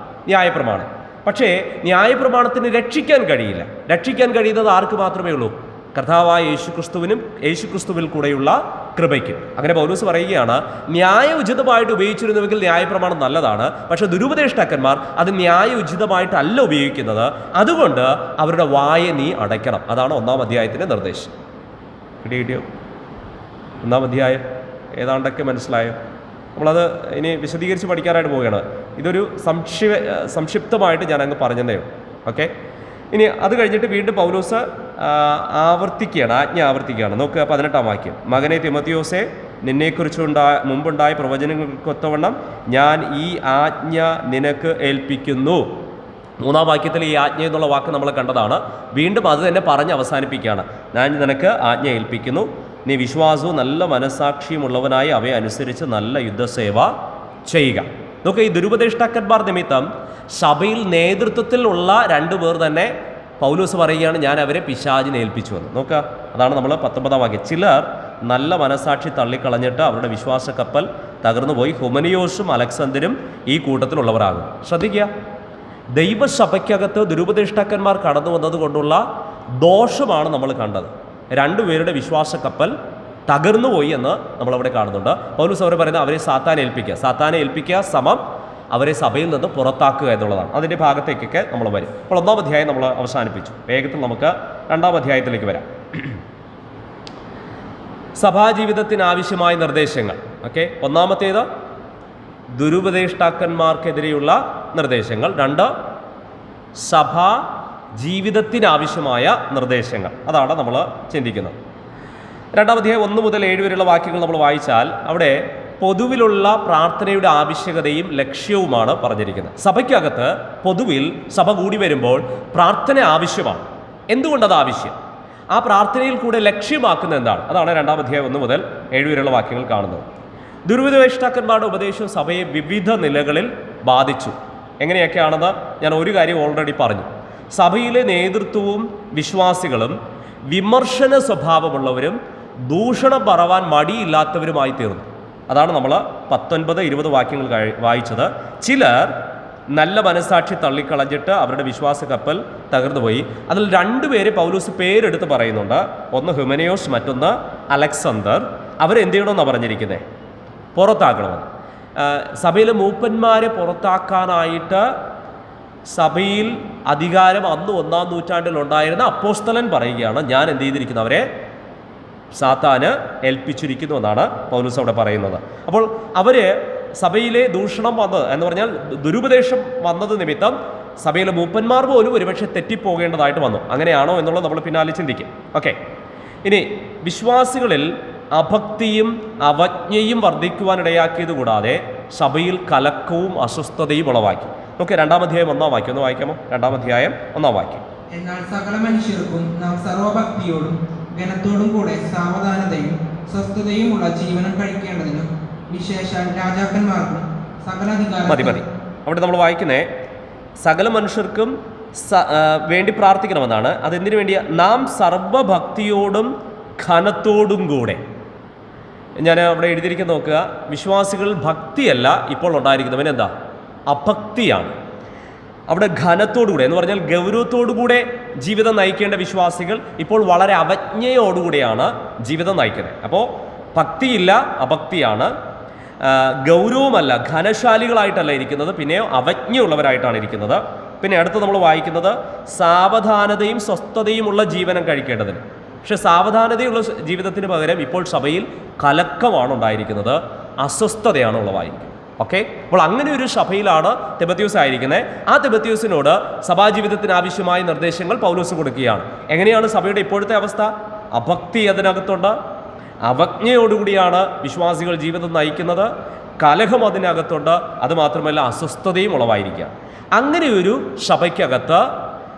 ന്യായപ്രമാണം. പക്ഷേ ന്യായപ്രമാണത്തിന് രക്ഷിക്കാൻ കഴിയില്ല. രക്ഷിക്കാൻ കഴിയുന്നത് ആർക്ക് മാത്രമേ ഉള്ളൂ? കർത്താവായ യേശുക്രിസ്തുവിനും യേശുക്രിസ്തുവിൽ കൂടെയുള്ള കൃപയ്ക്കും. അങ്ങനെ പൗലോസ് പറയുകയാണ്, ന്യായോചിതമായിട്ട് ഉപയോഗിച്ചിരുന്നുവെങ്കിൽ ന്യായപ്രമാണം നല്ലതാണ്. പക്ഷെ ദുരുപദേഷ്ടാക്കന്മാർ അത് ന്യായോചിതമായിട്ടല്ല ഉപയോഗിക്കുന്നത്. അതുകൊണ്ട് അവരുടെ വായ നീ അടയ്ക്കണം. അതാണ് 1-ാം അധ്യായത്തിൻ്റെ നിർദ്ദേശം. കിട്ടിയോ? 1-ാം അധ്യായം ഏതാണ്ടൊക്കെ മനസ്സിലായോ? നമ്മളത് ഇനി വിശദീകരിച്ച് പഠിക്കാനായിട്ട് പോവുകയാണ്. ഇതൊരു സംക്ഷിപ്തമായിട്ട് ഞാൻ അങ്ങ് പറഞ്ഞതേ. ഓക്കെ. ഇനി അത് കഴിഞ്ഞിട്ട് വീണ്ടും പൗലോസ് ആവർത്തിക്കുകയാണ്, ആജ്ഞ ആവർത്തിക്കുകയാണ്. നോക്കുക 18-ാം വാക്യം. മകനെ തിമോത്തിയോസേ, മുമ്പുണ്ടായ പ്രവചനങ്ങൾക്കൊത്തവണ്ണം ഞാൻ ഈ ആജ്ഞ നിനക്ക് ഏൽപ്പിക്കുന്നു. 3-ാം വാക്യത്തിൽ ഈ ആജ്ഞ എന്നുള്ള വാക്ക് നമ്മൾ കണ്ടതാണ്. വീണ്ടും അത് തന്നെ പറഞ്ഞ് അവസാനിപ്പിക്കുകയാണ്. ഞാൻ നിനക്ക് ആജ്ഞ ഏൽപ്പിക്കുന്നു, നീ വിശ്വാസവും നല്ല മനസാക്ഷിയും ഉള്ളവനായി അവയെ അനുസരിച്ച് നല്ല യുദ്ധസേവ ചെയ്യുക. നോക്കുക, ഈ ദുരുപദേഷ്ടാക്കന്മാർ നിമിത്തം സഭയിൽ നേതൃത്വത്തിലുള്ള 2 പേർ തന്നെ പൗലോസ് പറയുകയാണ്, ഞാൻ അവരെ പിശാചിനെ ഏൽപ്പിച്ചു എന്ന്. നോക്കുക, അതാണ് നമ്മൾ 19-ാം വാക്യം. ചിലർ നല്ല മനസാക്ഷി തള്ളിക്കളഞ്ഞിട്ട് അവരുടെ വിശ്വാസ കപ്പൽ തകർന്നുപോയി. ഹുമനിയോസും അലക്സാണ്ടറും ഈ കൂട്ടത്തിലുള്ളവരാകും. ശ്രദ്ധിക്കുക, ദൈവസഭയ്ക്കകത്ത് ദുരുപദേഷ്ടാക്കന്മാർ കടന്നു വന്നത് കൊണ്ടുള്ള ദോഷമാണ് നമ്മൾ കണ്ടത്. 2 പേരുടെ വിശ്വാസ കപ്പൽ തകർന്നുപോയി എന്ന് നമ്മളവിടെ കാണുന്നുണ്ട്. പൗലോസ് അവരെ പറയുന്നത് അവരെ സാത്താനെ ഏൽപ്പിക്കുക സമം അവരെ സഭയിൽ നിന്ന് പുറത്താക്കുക എന്നുള്ളതാണ്. അതിൻ്റെ ഭാഗത്തേക്കൊക്കെ നമ്മൾ വരും. അപ്പോൾ 1-ാം അധ്യായം നമ്മൾ അവസാനിപ്പിച്ചു. വേഗത്തിൽ നമുക്ക് 2-ാം അധ്യായത്തിലേക്ക് വരാം. സഭാജീവിതത്തിന് ആവശ്യമായ നിർദ്ദേശങ്ങൾ. ഓക്കെ, 1-ാമത്തേത് ദുരുപദേഷ്ടാക്കന്മാർക്കെതിരെയുള്ള നിർദ്ദേശങ്ങൾ. 2 സഭാ ജീവിതത്തിനാവശ്യമായ നിർദ്ദേശങ്ങൾ. അതാണ് നമ്മൾ ചിന്തിക്കുന്നത്. 2-ാം അധ്യായം 1 മുതൽ 7 വരെയുള്ള വാക്യങ്ങൾ നമ്മൾ വായിച്ചാൽ അവിടെ പൊതുവിലുള്ള പ്രാർത്ഥനയുടെ ആവശ്യകതയും ലക്ഷ്യവുമാണ് പറഞ്ഞിരിക്കുന്നത്. സഭയ്ക്കകത്ത് പൊതുവിൽ സഭ കൂടി വരുമ്പോൾ പ്രാർത്ഥന ആവശ്യമാണ്. എന്തുകൊണ്ടത് ആവശ്യം? ആ പ്രാർത്ഥനയിൽ കൂടെ ലക്ഷ്യമാക്കുന്ന എന്താണ്? അതാണ് 2-ാം അധ്യായം 1 മുതൽ 7 വരെയുള്ള വാക്യങ്ങൾ കാണുന്നത്. ദുരുപദേഷ്ടാക്കന്മാരുടെ ഉപദേശവും സഭയെ വിവിധ നിലകളിൽ ബാധിച്ചു. എങ്ങനെയൊക്കെയാണെന്ന് ഞാൻ ഒരു കാര്യം ഓൾറെഡി പറഞ്ഞു. സഭയിലെ നേതൃത്വവും വിശ്വാസികളും വിമർശന സ്വഭാവമുള്ളവരും ദൂഷണം പറവാൻ മടിയില്ലാത്തവരുമായി തീർന്നു. അതാണ് നമ്മൾ 19-20 വാക്യങ്ങൾ വായിച്ചത്. ചിലർ നല്ല മനസാക്ഷി തള്ളിക്കളഞ്ഞിട്ട് അവരുടെ വിശ്വാസ കപ്പൽ തകർന്നുപോയി. അതിൽ 2 പേരെ പൗലോസ് പേരെടുത്ത് പറയുന്നുണ്ട്. ഒന്ന് ഹ്യൂമനിയോസ്, മറ്റൊന്ന് അലക്സാണ്ടർ. അവരെന്ത് ചെയ്യണമെന്നാണ് പറഞ്ഞിരിക്കുന്നത്? പുറത്താക്കണമെന്ന്. സഭയിലെ മൂപ്പന്മാരെ പുറത്താക്കാനായിട്ട് സഭയിൽ അധികാരം അന്ന് 1-ാം നൂറ്റാണ്ടിൽ ഉണ്ടായിരുന്ന അപ്പോസ്തലൻ പറയുകയാണ്, ഞാൻ എന്ത് ചെയ്തിരിക്കുന്നു? അവരെ സാത്താന് ഏൽപ്പിച്ചിരിക്കുന്നു എന്നാണ് പൗലോസ് അവിടെ പറയുന്നത്. അപ്പോൾ അവർ സഭയിലെ ദൂഷണം വന്നത് എന്ന് പറഞ്ഞാൽ ദുരുപദേശം വന്നത് നിമിത്തം സഭയിലെ മൂപ്പന്മാർ പോലും ഒരുപക്ഷെ തെറ്റിപ്പോകേണ്ടതായിട്ട് വന്നു. അങ്ങനെയാണോ എന്നുള്ളത് നമ്മൾ പിന്നാലെ ചിന്തിക്കും. ഓക്കെ, ഇനി വിശ്വാസികളിൽ അഭക്തിയും അവജ്ഞയും വർദ്ധിക്കുവാനിടയാക്കിയത് കൂടാതെ സഭയിൽ കലക്കവും അസ്വസ്ഥതയും ഉളവാക്കി. ഓക്കെ, 2-ാം അധ്യായം 1-ാം വാക്യം ഒന്ന് വായിക്കാമോ? 2-ാം അധ്യായം 1-ാം വാക്യം. എന്നാൽ സകല മനുഷ്യർക്കും നാം സർവഭക്തിയോടും ഘനത്തോടും കൂടെ സാവധാനതയും സ്വസ്ഥതയും ഉള്ള ജീവനം കഴിക്കേണ്ടതിനും വിശേഷാൽ രാജാക്കന്മാർക്കും സകല മതി അവിടെ നമ്മൾ വായിക്കുന്നേ സകല മനുഷ്യർക്കും വേണ്ടി പ്രാർത്ഥിക്കണമെന്നാണ്. അതെന്തിനു വേണ്ടിയാ? നാം സർവഭക്തിയോടും ഘനത്തോടും കൂടെ. ഞാൻ അവിടെ എഴുതിയിരിക്കുന്ന നോക്കുക, വിശ്വാസികൾ ഭക്തിയല്ല ഇപ്പോൾ ഉണ്ടായിരിക്കുന്നത്, പിന്നെ എന്താ? അഭക്തിയാണ്. അവിടെ ഘനത്തോടുകൂടെ എന്ന് പറഞ്ഞാൽ ഗൗരവത്തോടുകൂടെ ജീവിതം നയിക്കേണ്ട വിശ്വാസികൾ ഇപ്പോൾ വളരെ അവജ്ഞയോടുകൂടിയാണ് ജീവിതം നയിക്കുന്നത്. അപ്പോൾ ഭക്തിയില്ല, അഭക്തിയാണ്. ഗൗരവമല്ല, ഘനശാലികളായിട്ടല്ല ഇരിക്കുന്നത്, പിന്നെയോ അവജ്ഞയുള്ളവരായിട്ടാണ് ഇരിക്കുന്നത്. പിന്നെ അടുത്ത് നമ്മൾ വായിക്കുന്നത് സാവധാനതയും സ്വസ്ഥതയുമുള്ള ജീവനം കഴിക്കേണ്ടതിന്. പക്ഷെ സാവധാനതയുള്ള ജീവിതത്തിന് പകരം ഇപ്പോൾ സഭയിൽ കലക്കമാണ് ഉണ്ടായിരിക്കുന്നത്, അസ്വസ്ഥതയാണ് ഉളവായിരിക്കുന്നത്. ഓക്കെ, അപ്പോൾ അങ്ങനെ ഒരു സഭയിലാണ് തിമോഥെയോസ് ആയിരിക്കുന്നത്. ആ തിമോഥെയോസിനോട് സഭാജീവിതത്തിന് ആവശ്യമായ നിർദ്ദേശങ്ങൾ പൗലോസ് കൊടുക്കുകയാണ്. എങ്ങനെയാണ് സഭയുടെ ഇപ്പോഴത്തെ അവസ്ഥ? അഭക്തി അതിനകത്തുണ്ട്, അവജ്ഞയോടുകൂടിയാണ് വിശ്വാസികൾ ജീവിതം നയിക്കുന്നത്, കലഹം അതിനകത്തുണ്ട്, അതുമാത്രമല്ല അസ്വസ്ഥതയും ഉളവായിരിക്കുക. അങ്ങനെ ഒരു സഭയ്ക്കകത്ത്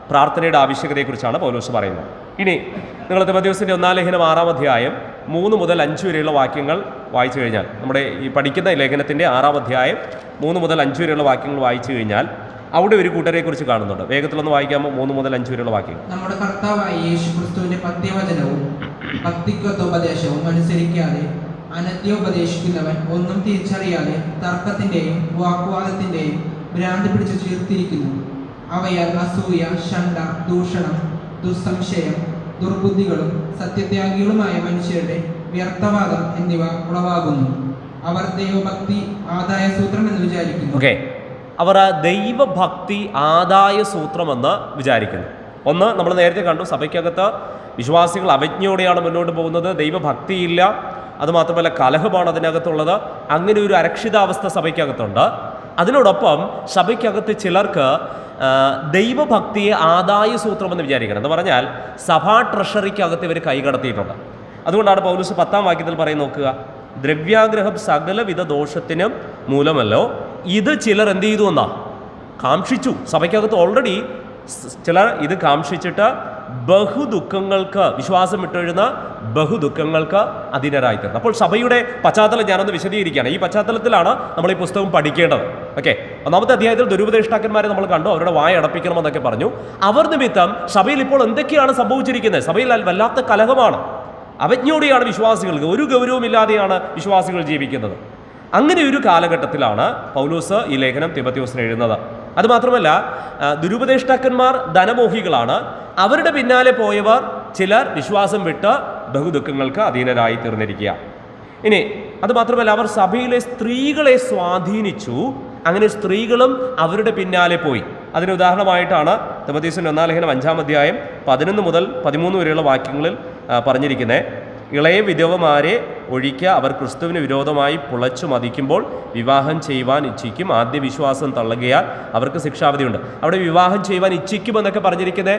പ്രാർത്ഥനയുടെ ആവശ്യകതയെക്കുറിച്ചാണ് പൗലോസ് പറയുന്നത്. ഇനി നിങ്ങൾ തിമോഥെയോസിൻ്റെ 1-ാം ലേഖനം 6-ാം അധ്യായം 3 മുതൽ 5 വരെയുള്ള വാക്യങ്ങൾ വായിച്ചു കഴിഞ്ഞാൽ, നമ്മുടെ ഈ പഠിക്കുന്ന ലേഖനത്തിൻ്റെ 6-ാം അധ്യായം 3 മുതൽ 5 വരെയുള്ള വാക്യങ്ങൾ വായിച്ചു കഴിഞ്ഞാൽ അവിടെ ഒരു കൂട്ടരെക്കുറിച്ച് കാണുന്നുണ്ട്. വേഗത്തിലൊന്ന് വായിക്കാമോ 3 മുതൽ 5 വരെയുള്ള വാക്യങ്ങൾ? നമ്മുടെ കർത്താവായ യേശുക്രിസ്തുവിന്റെ പത്യവചനവും ഭക്തിഗതോപദേശവും അനുസരിക്കാതെ അനദ്യോപദേശിക്കുന്നവൻ ഒന്നും തിരിച്ചറിയാതെ തർക്കത്തിന്റെയും വാഗ്വാദത്തിന്റെയും ഭ്രാന്തി പിടിച്ചു ചേർത്തിരിക്കുന്നു. അവയാൽ അസൂയ, ഷണ്ഡ, ദൂഷണം, ദുസ്സംശയം, ദുർബുദ്ധികളും സത്യത്യാഗികളുമായ മനുഷ്യരുടെ വ്യർത്ഥവാദം എന്നിവ ഉളവാകുന്നു. അവർ ദൈവഭക്തി ആദായ സൂത്രം എന്ന് വിചാരിക്കുന്നു. ഓക്കെ, അവർ ദൈവഭക്തി ആദായ സൂത്രമെന്ന് വിചാരിക്കുന്നു. ഒന്ന്, നമ്മൾ നേരത്തെ കണ്ടു, സഭയ്ക്കകത്ത് വിശ്വാസികൾ അവജ്ഞയോടെയാണ് മുന്നോട്ട് പോകുന്നത്, ദൈവഭക്തിയില്ല, അതുമാത്രമല്ല കലഹമാണ് അതിനകത്തുള്ളത്. അങ്ങനെ ഒരു അരക്ഷിതാവസ്ഥ സഭയ്ക്കകത്തുണ്ട്. അതിനോടൊപ്പം സഭയ്ക്കകത്ത് ചിലർക്ക് ദൈവഭക്തിയെ ആദായ സൂത്രമെന്ന് വിചാരിക്കണം. എന്ന് പറഞ്ഞാൽ സഭാ ട്രഷറിക്കകത്ത് ഇവർ കൈകടത്തിയിട്ടുണ്ട്. അതുകൊണ്ടാണ് പൗലോസ് 10-ാം വാക്യത്തിൽ പറയുന്നത്, നോക്കുക, ദ്രവ്യാഗ്രഹം സകലവിധ ദോഷത്തിനും മൂലമല്ലോ, ഇത് ചിലർ എന്ത് ചെയ്തു എന്നാ കാക്ഷിച്ചു. സഭയ്ക്കകത്ത് ഓൾറെഡി ചിലർ ഇത് കാക്ഷിച്ചിട്ട് ബഹുദുഃഖങ്ങൾക്ക്, വിശ്വാസം വിട്ടൊഴുന്ന ബഹുദുഃഖങ്ങൾക്ക് അധീനരായിത്തീർന്നു. അപ്പോൾ സഭയുടെ പശ്ചാത്തലം ഞാനൊന്ന് വിശദീകരിക്കുകയാണ്. ഈ പശ്ചാത്തലത്തിലാണ് നമ്മൾ ഈ പുസ്തകം പഠിക്കേണ്ടത്. ഓക്കെ, 1-ാമത്തെ അധ്യായത്തിൽ ദുരുപദേഷ്ടാക്കന്മാരെ നമ്മൾ കണ്ടു, അവരുടെ വായ അടപ്പിക്കണമെന്നൊക്കെ പറഞ്ഞു. അവർ നിമിത്തം സഭയിൽ ഇപ്പോൾ എന്തൊക്കെയാണ് സംഭവിച്ചിരിക്കുന്നത്? സഭയിൽ വല്ലാത്ത കലഹമാണ്, അവജ്ഞയോടെയാണ് വിശ്വാസികൾക്ക്, ഒരു ഗൗരവമില്ലാതെയാണ് വിശ്വാസികൾ ജീവിക്കുന്നത്. അങ്ങനെ ഒരു കാലഘട്ടത്തിലാണ് പൗലോസ് ഈ ലേഖനം തിമോഥെയോസിന് എഴുതുന്നത്. അതുമാത്രമല്ല, ദുരുപദേഷ്ടാക്കന്മാർ ധനമോഹികളാണ്, അവരുടെ പിന്നാലെ പോയവർ ചിലർ വിശ്വാസം വിട്ട് ബഹുദുഃഖങ്ങൾക്ക് അധീനരായി തീർന്നിരിക്കുക. ഇനി അതുമാത്രമല്ല, അവർ സഭയിലെ സ്ത്രീകളെ സ്വാധീനിച്ചു. അങ്ങനെ സ്ത്രീകളും അവരുടെ പിന്നാലെ പോയി. അതിന് ഉദാഹരണമായിട്ടാണ് തിമോഥെയോസിന്റെ 1-ാം ലേഖനം 5-ാം അധ്യായം 11 മുതൽ 13 വരെയുള്ള വാക്യങ്ങളിൽ പറഞ്ഞിരിക്കുന്നത്, ഇളയ വിധവമാരെ ഒഴിക്കുക, അവർ ക്രിസ്തുവിന് വിരോധമായി പുളച്ചു മതിക്കുമ്പോൾ വിവാഹം ചെയ്യുവാൻ ഇച്ഛിക്കും, ആദ്യ വിശ്വാസം തള്ളുകയാൽ അവർക്ക് ശിക്ഷാവിധിയുണ്ട്. അവിടെ വിവാഹം ചെയ്യുവാൻ ഇച്ഛിക്കുമെന്നൊക്കെ പറഞ്ഞിരിക്കുന്നത്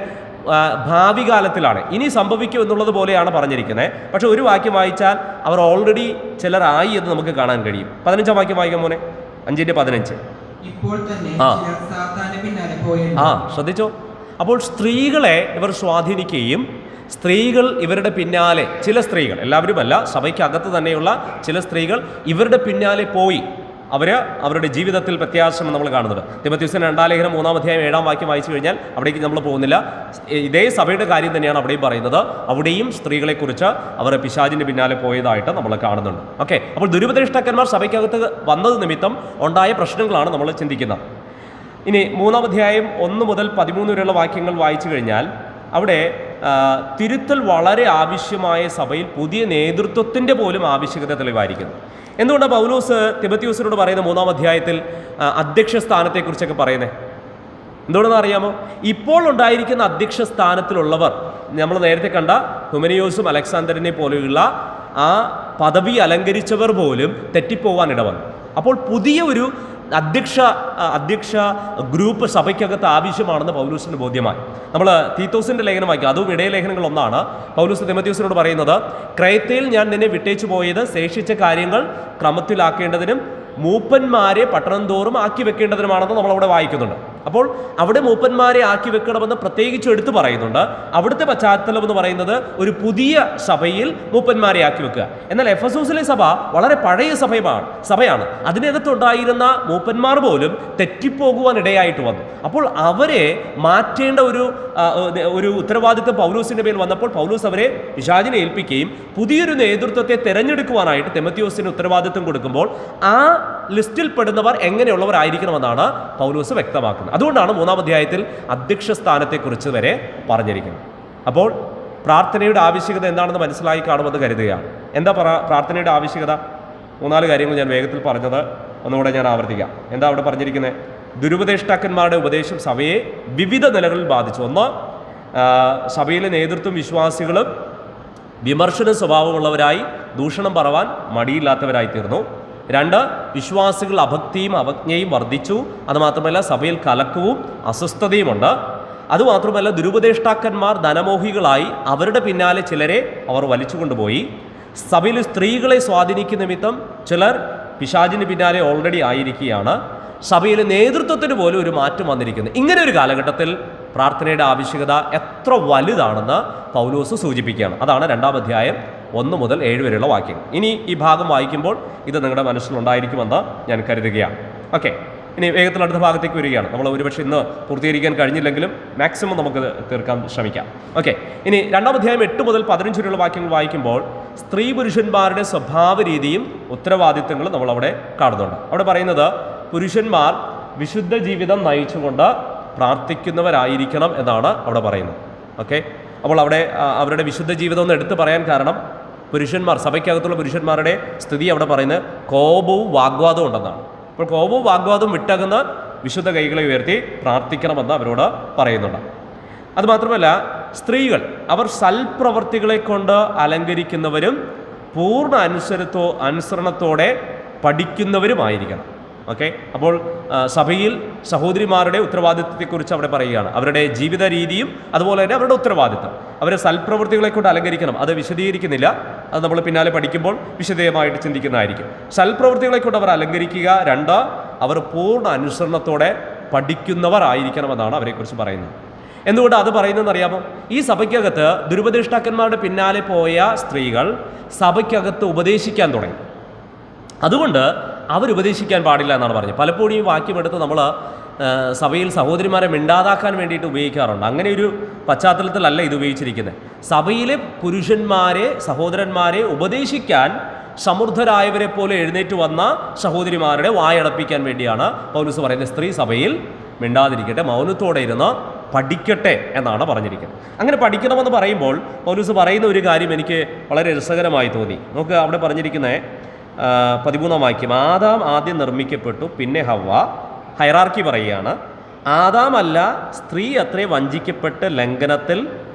ഭാവി കാലത്തിലാണ്, ഇനി സംഭവിക്കും എന്നുള്ളത് പോലെയാണ് പറഞ്ഞിരിക്കുന്നത്. പക്ഷെ ഒരു വാക്യം വായിച്ചാൽ അവർ ഓൾറെഡി ചിലരായി എന്ന് നമുക്ക് കാണാൻ കഴിയും. 15-ാം വാക്യം വായിക്കാൻ മോനെ, 5-15. ഇപ്പോൾ തന്നെ സാത്താന്റെ പിന്നാലെ ശ്രദ്ധിച്ചോ. അപ്പോൾ സ്ത്രീകളെ ഇവർ സ്വാധീനിക്കുകയും സ്ത്രീകൾ ഇവരുടെ പിന്നാലെ, ചില സ്ത്രീകൾ, എല്ലാവരുമല്ല, സഭയ്ക്കകത്ത് തന്നെയുള്ള ചില സ്ത്രീകൾ ഇവരുടെ പിന്നാലെ പോയി. അവരുടെ ജീവിതത്തിൽ വ്യത്യാസം നമ്മൾ കാണുന്നത്. തിമോഥെയോസിന്റെ 2-ാം ലേഖനം 3-ാം അധ്യായം 7-ാം വാക്യം വായിച്ചു കഴിഞ്ഞാൽ അവിടേക്ക് നമ്മൾ പോകുന്നില്ല. ഇതേ സഭയുടെ കാര്യം തന്നെയാണ് അവിടെയും പറയുന്നത്. അവിടെയും സ്ത്രീകളെക്കുറിച്ച് അവർ പിശാചിൻ്റെ പിന്നാലെ പോയതായിട്ട് നമ്മൾ കാണുന്നുണ്ട്. ഓക്കെ, അപ്പോൾ ദുരുപദേഷ്ടാക്കന്മാർ സഭയ്ക്കകത്ത് വന്നത് നിമിത്തം ഉണ്ടായ പ്രശ്നങ്ങളാണ് നമ്മൾ ചിന്തിക്കുന്നത്. ഇനി 3-ാം അധ്യായം 1 മുതൽ 13 വരെയുള്ള വാക്യങ്ങൾ വായിച്ചു കഴിഞ്ഞാൽ അവിടെ തിരുത്തൽ വളരെ ആവശ്യമായ സഭയിൽ പുതിയ നേതൃത്വത്തിൻ്റെ പോലും ആവശ്യകത തെളിവായിരിക്കുന്നു. എന്തുകൊണ്ടാണ് പൗലോസ് തിമോഥെയോസിനോട് പറയുന്ന 3-ാം അധ്യായത്തിൽ അധ്യക്ഷ സ്ഥാനത്തെക്കുറിച്ചൊക്കെ പറയുന്നത്? എന്തുകൊണ്ടെന്ന് അറിയാമോ? ഇപ്പോൾ ഉണ്ടായിരിക്കുന്ന അധ്യക്ഷ സ്ഥാനത്തിലുള്ളവർ, നമ്മൾ നേരത്തെ കണ്ട ഹ്യൂമനിയോസും അലക്സാണ്ടറിനെ പോലെയുള്ള ആ പദവി അലങ്കരിച്ചവർ പോലും തെറ്റിപ്പോകാൻ ഇടവന്നു. അപ്പോൾ പുതിയ ഒരു അധ്യക്ഷ ഗ്രൂപ്പ് സഭയ്ക്കകത്ത് ആവശ്യമാണെന്ന് പൗലോസിന് ബോധ്യമായി. നമ്മൾ തീത്തോസിൻ്റെ ലേഖനം വായിക്കുക, അതും ഇടയ ലേഖനങ്ങൾ ഒന്നാണ്. പൗലോസ് തിമോഥെയോസിനോട് പറയുന്നത്, ക്രേത്തയിൽ ഞാൻ നിന്നെ വിട്ടേച്ചു പോയത് ശേഷിച്ച കാര്യങ്ങൾ ക്രമത്തിലാക്കേണ്ടതിനും മൂപ്പന്മാരെ പട്ടണം തോറും ആക്കി വെക്കേണ്ടതിനുമാണെന്ന് നമ്മളവിടെ വായിക്കുന്നുണ്ട്. അപ്പോൾ അവിടെ മൂപ്പന്മാരെ ആക്കി വെക്കണമെന്ന് പ്രത്യേകിച്ച് എടുത്തു പറയുന്നുണ്ട്. അവിടുത്തെ പശ്ചാത്തലം എന്ന് പറയുന്നത് ഒരു പുതിയ സഭയിൽ മൂപ്പന്മാരെ ആക്കി വെക്കുക. എന്നാൽ എഫെസോസിലെ സഭ വളരെ പഴയ സഭയാണ്. അതിനകത്തുണ്ടായിരുന്ന മൂപ്പന്മാർ പോലും തെറ്റിപ്പോകുവാൻ ഇടയായിട്ട് വന്നു. അപ്പോൾ അവരെ മാറ്റേണ്ട ഒരു ഉത്തരവാദിത്വം പൗലോസിന്റെ മേൽ വന്നപ്പോൾ പൗലോസ് അവരെ പിശാചിനെ ഏൽപ്പിക്കുകയും പുതിയൊരു നേതൃത്വത്തെ തിരഞ്ഞെടുക്കുവാനായിട്ട് തിമോഥെയോസിന് ഉത്തരവാദിത്വം കൊടുക്കുമ്പോൾ ആ ലിസ്റ്റിൽ പെടുന്നവർ എങ്ങനെയുള്ളവരായിരിക്കണമെന്നാണ് പൗലോസ് വ്യക്തമാക്കുന്നത്. അതുകൊണ്ടാണ് 3-ാം അധ്യായത്തിൽ അധ്യക്ഷ സ്ഥാനത്തെക്കുറിച്ച് വരെ പറഞ്ഞിരിക്കുന്നത്. അപ്പോൾ പ്രാർത്ഥനയുടെ ആവശ്യകത എന്താണെന്ന് മനസ്സിലായി കാണുമെന്ന് കരുതുകയാണ്. എന്താ പ്രാർത്ഥനയുടെ ആവശ്യകത? 3-4 കാര്യങ്ങൾ ഞാൻ വേഗത്തിൽ പറഞ്ഞത് ഒന്നുകൂടെ ഞാൻ ആവർത്തിക്കാം. എന്താ അവിടെ പറഞ്ഞിരിക്കുന്നത്? ദുരുപദേഷ്ടാക്കന്മാരുടെ ഉപദേശം സഭയെ വിവിധ നിലകളിൽ ബാധിച്ചു. ഒന്ന്, സഭയിലെ നേതൃത്വം വിശ്വാസികളും വിമർശന സ്വഭാവമുള്ളവരായി ദൂഷണം പറവാൻ മടിയില്ലാത്തവരായി തീർന്നു. 2, വിശ്വാസികൾ അഭക്തിയും അവജ്ഞയും വർദ്ധിച്ചു. അതുമാത്രമല്ല സഭയിൽ കലക്കവും അസ്വസ്ഥതയുമുണ്ട്. അതുമാത്രമല്ല ദുരുപദേഷ്ടാക്കന്മാർ ധനമോഹികളായി അവരുടെ പിന്നാലെ ചിലരെ അവർ വലിച്ചുകൊണ്ടുപോയി. സഭയിൽ സ്ത്രീകളെ സ്വാധീനിക്കുന്ന നിമിത്തം ചിലർ പിശാചിന് പിന്നാലെ ഓൾറെഡി ആയിരിക്കുകയാണ്. സഭയിലെ നേതൃത്വത്തിന് പോലും ഒരു മാറ്റം വന്നിരിക്കുന്നു. ഇങ്ങനെ ഒരു കാലഘട്ടത്തിൽ പ്രാർത്ഥനയുടെ ആവശ്യകത എത്ര വലുതാണെന്ന് പൗലോസ് സൂചിപ്പിക്കുകയാണ്. അതാണ് 2-ാം അധ്യായം 1 മുതൽ 7 വരെയുള്ള വാക്യങ്ങൾ. ഇനി ഈ ഭാഗം വായിക്കുമ്പോൾ ഇത് നിങ്ങളുടെ മനസ്സിലുണ്ടായിരിക്കുമെന്ന് ഞാൻ കരുതുകയാണ്. ഓക്കെ, ഇനി വേഗത്തിൽ അടുത്ത ഭാഗത്തേക്ക് വരികയാണ്. നമ്മൾ ഒരുപക്ഷെ ഇന്ന് പൂർത്തീകരിക്കാൻ കഴിഞ്ഞില്ലെങ്കിലും മാക്സിമം നമുക്ക് തീർക്കാൻ ശ്രമിക്കാം. ഓക്കെ, ഇനി 2-ാം അധ്യായം 8 മുതൽ 15 വരെയുള്ള വാക്യങ്ങൾ വായിക്കുമ്പോൾ സ്ത്രീ പുരുഷന്മാരുടെ സ്വഭാവ രീതിയും ഉത്തരവാദിത്തങ്ങളും നമ്മളവിടെ കാണുന്നുണ്ട്. അവിടെ പറയുന്നത് പുരുഷന്മാർ വിശുദ്ധ ജീവിതം നയിച്ചുകൊണ്ട് പ്രാർത്ഥിക്കുന്നവരായിരിക്കണം എന്നാണ് അവിടെ പറയുന്നത്. ഓക്കെ, അപ്പോൾ അവിടെ അവരുടെ വിശുദ്ധ ജീവിതം ഒന്ന് എടുത്തു പറയാൻ കാരണം പുരുഷന്മാർ, സഭയ്ക്കകത്തുള്ള പുരുഷന്മാരുടെ സ്ഥിതി അവിടെ പറയുന്നത് കോപവും വാഗ്വാദവും ഉണ്ടെന്നാണ്. അപ്പോൾ കോപവും വാഗ്വാദവും വിട്ടകുന്ന വിശുദ്ധ കൈകളെ ഉയർത്തി പ്രാർത്ഥിക്കണമെന്ന് അവരോട് പറയുന്നുണ്ട്. അതുമാത്രമല്ല സ്ത്രീകൾ അവർ സൽപ്രവർത്തികളെ കൊണ്ട് അലങ്കരിക്കുന്നവരും പൂർണ്ണ അനുസരണത്തോടെ പഠിക്കുന്നവരുമായിരിക്കണം. ഓക്കെ, അപ്പോൾ സഭയിൽ സഹോദരിമാരുടെ ഉത്തരവാദിത്വത്തെക്കുറിച്ച് അവിടെ പറയുകയാണ്. അവരുടെ ജീവിത രീതിയും അതുപോലെ തന്നെ അവരുടെ ഉത്തരവാദിത്വം, അവരെ സൽപ്രവൃത്തികളെ കൊണ്ട് അലങ്കരിക്കണം. അത് വിശദീകരിക്കുന്നില്ല, അത് നമ്മൾ പിന്നാലെ പഠിക്കുമ്പോൾ വിശദമായിട്ട് ചിന്തിക്കുന്നതായിരിക്കും. സൽപ്രവൃത്തികളെ കൊണ്ട് അവർ അലങ്കരിക്കുക. 2, അവർ പൂർണ്ണ അനുസരണത്തോടെ പഠിക്കുന്നവർ ആയിരിക്കണമെന്നാണ് അവരെക്കുറിച്ച് പറയുന്നത്. എന്തുകൊണ്ട് അത് പറയുന്നതെന്ന് അറിയാമോ? ഈ സഭയ്ക്കകത്ത് ദുരുപദേഷ്ടാക്കന്മാരുടെ പിന്നാലെ പോയ സ്ത്രീകൾ സഭയ്ക്കകത്ത് ഉപദേശിക്കാൻ തുടങ്ങി. അതുകൊണ്ട് അവരുപദേശിക്കാൻ പാടില്ല എന്നാണ് പറഞ്ഞത്. പലപ്പോഴും ഈ വാക്യമെടുത്ത് നമ്മൾ സഭയിൽ സഹോദരിമാരെ മിണ്ടാതാക്കാൻ വേണ്ടിയിട്ട് ഉപയോഗിക്കാറുണ്ട്. അങ്ങനെ ഒരു പശ്ചാത്തലത്തിലല്ല ഇത് ഉപയോഗിച്ചിരിക്കുന്നത്. സഭയിലെ പുരുഷന്മാരെ, സഹോദരന്മാരെ ഉപദേശിക്കാൻ സമൃദ്ധരായവരെ പോലെ എഴുന്നേറ്റ് വന്ന സഹോദരിമാരുടെ വായടപ്പിക്കാൻ വേണ്ടിയാണ് പൗലോസ് പറയുന്നത് സ്ത്രീ സഭയിൽ മിണ്ടാതിരിക്കട്ടെ, മൗനത്തോടെ ഇരുന്ന് പഠിക്കട്ടെ എന്നാണ് പറഞ്ഞിരിക്കുന്നത്. അങ്ങനെ പഠിക്കണമെന്ന് പറയുമ്പോൾ പൗലോസ് പറയുന്ന ഒരു കാര്യം എനിക്ക് വളരെ രസകരമായി തോന്നി. നമുക്ക് അവിടെ പറഞ്ഞിരിക്കുന്നത് 13-ാം വാക്യം, ആദാം ആദ്യം നിർമ്മിക്കപ്പെട്ടു, പിന്നെ ഹവ്വ. ഹൈറാർക്കി പറയുകയാണ്, ആദാമല്ല സ്ത്രീ അത്രേ വഞ്ചിക്കപ്പെട്ട് ലംഘനത്തിൽ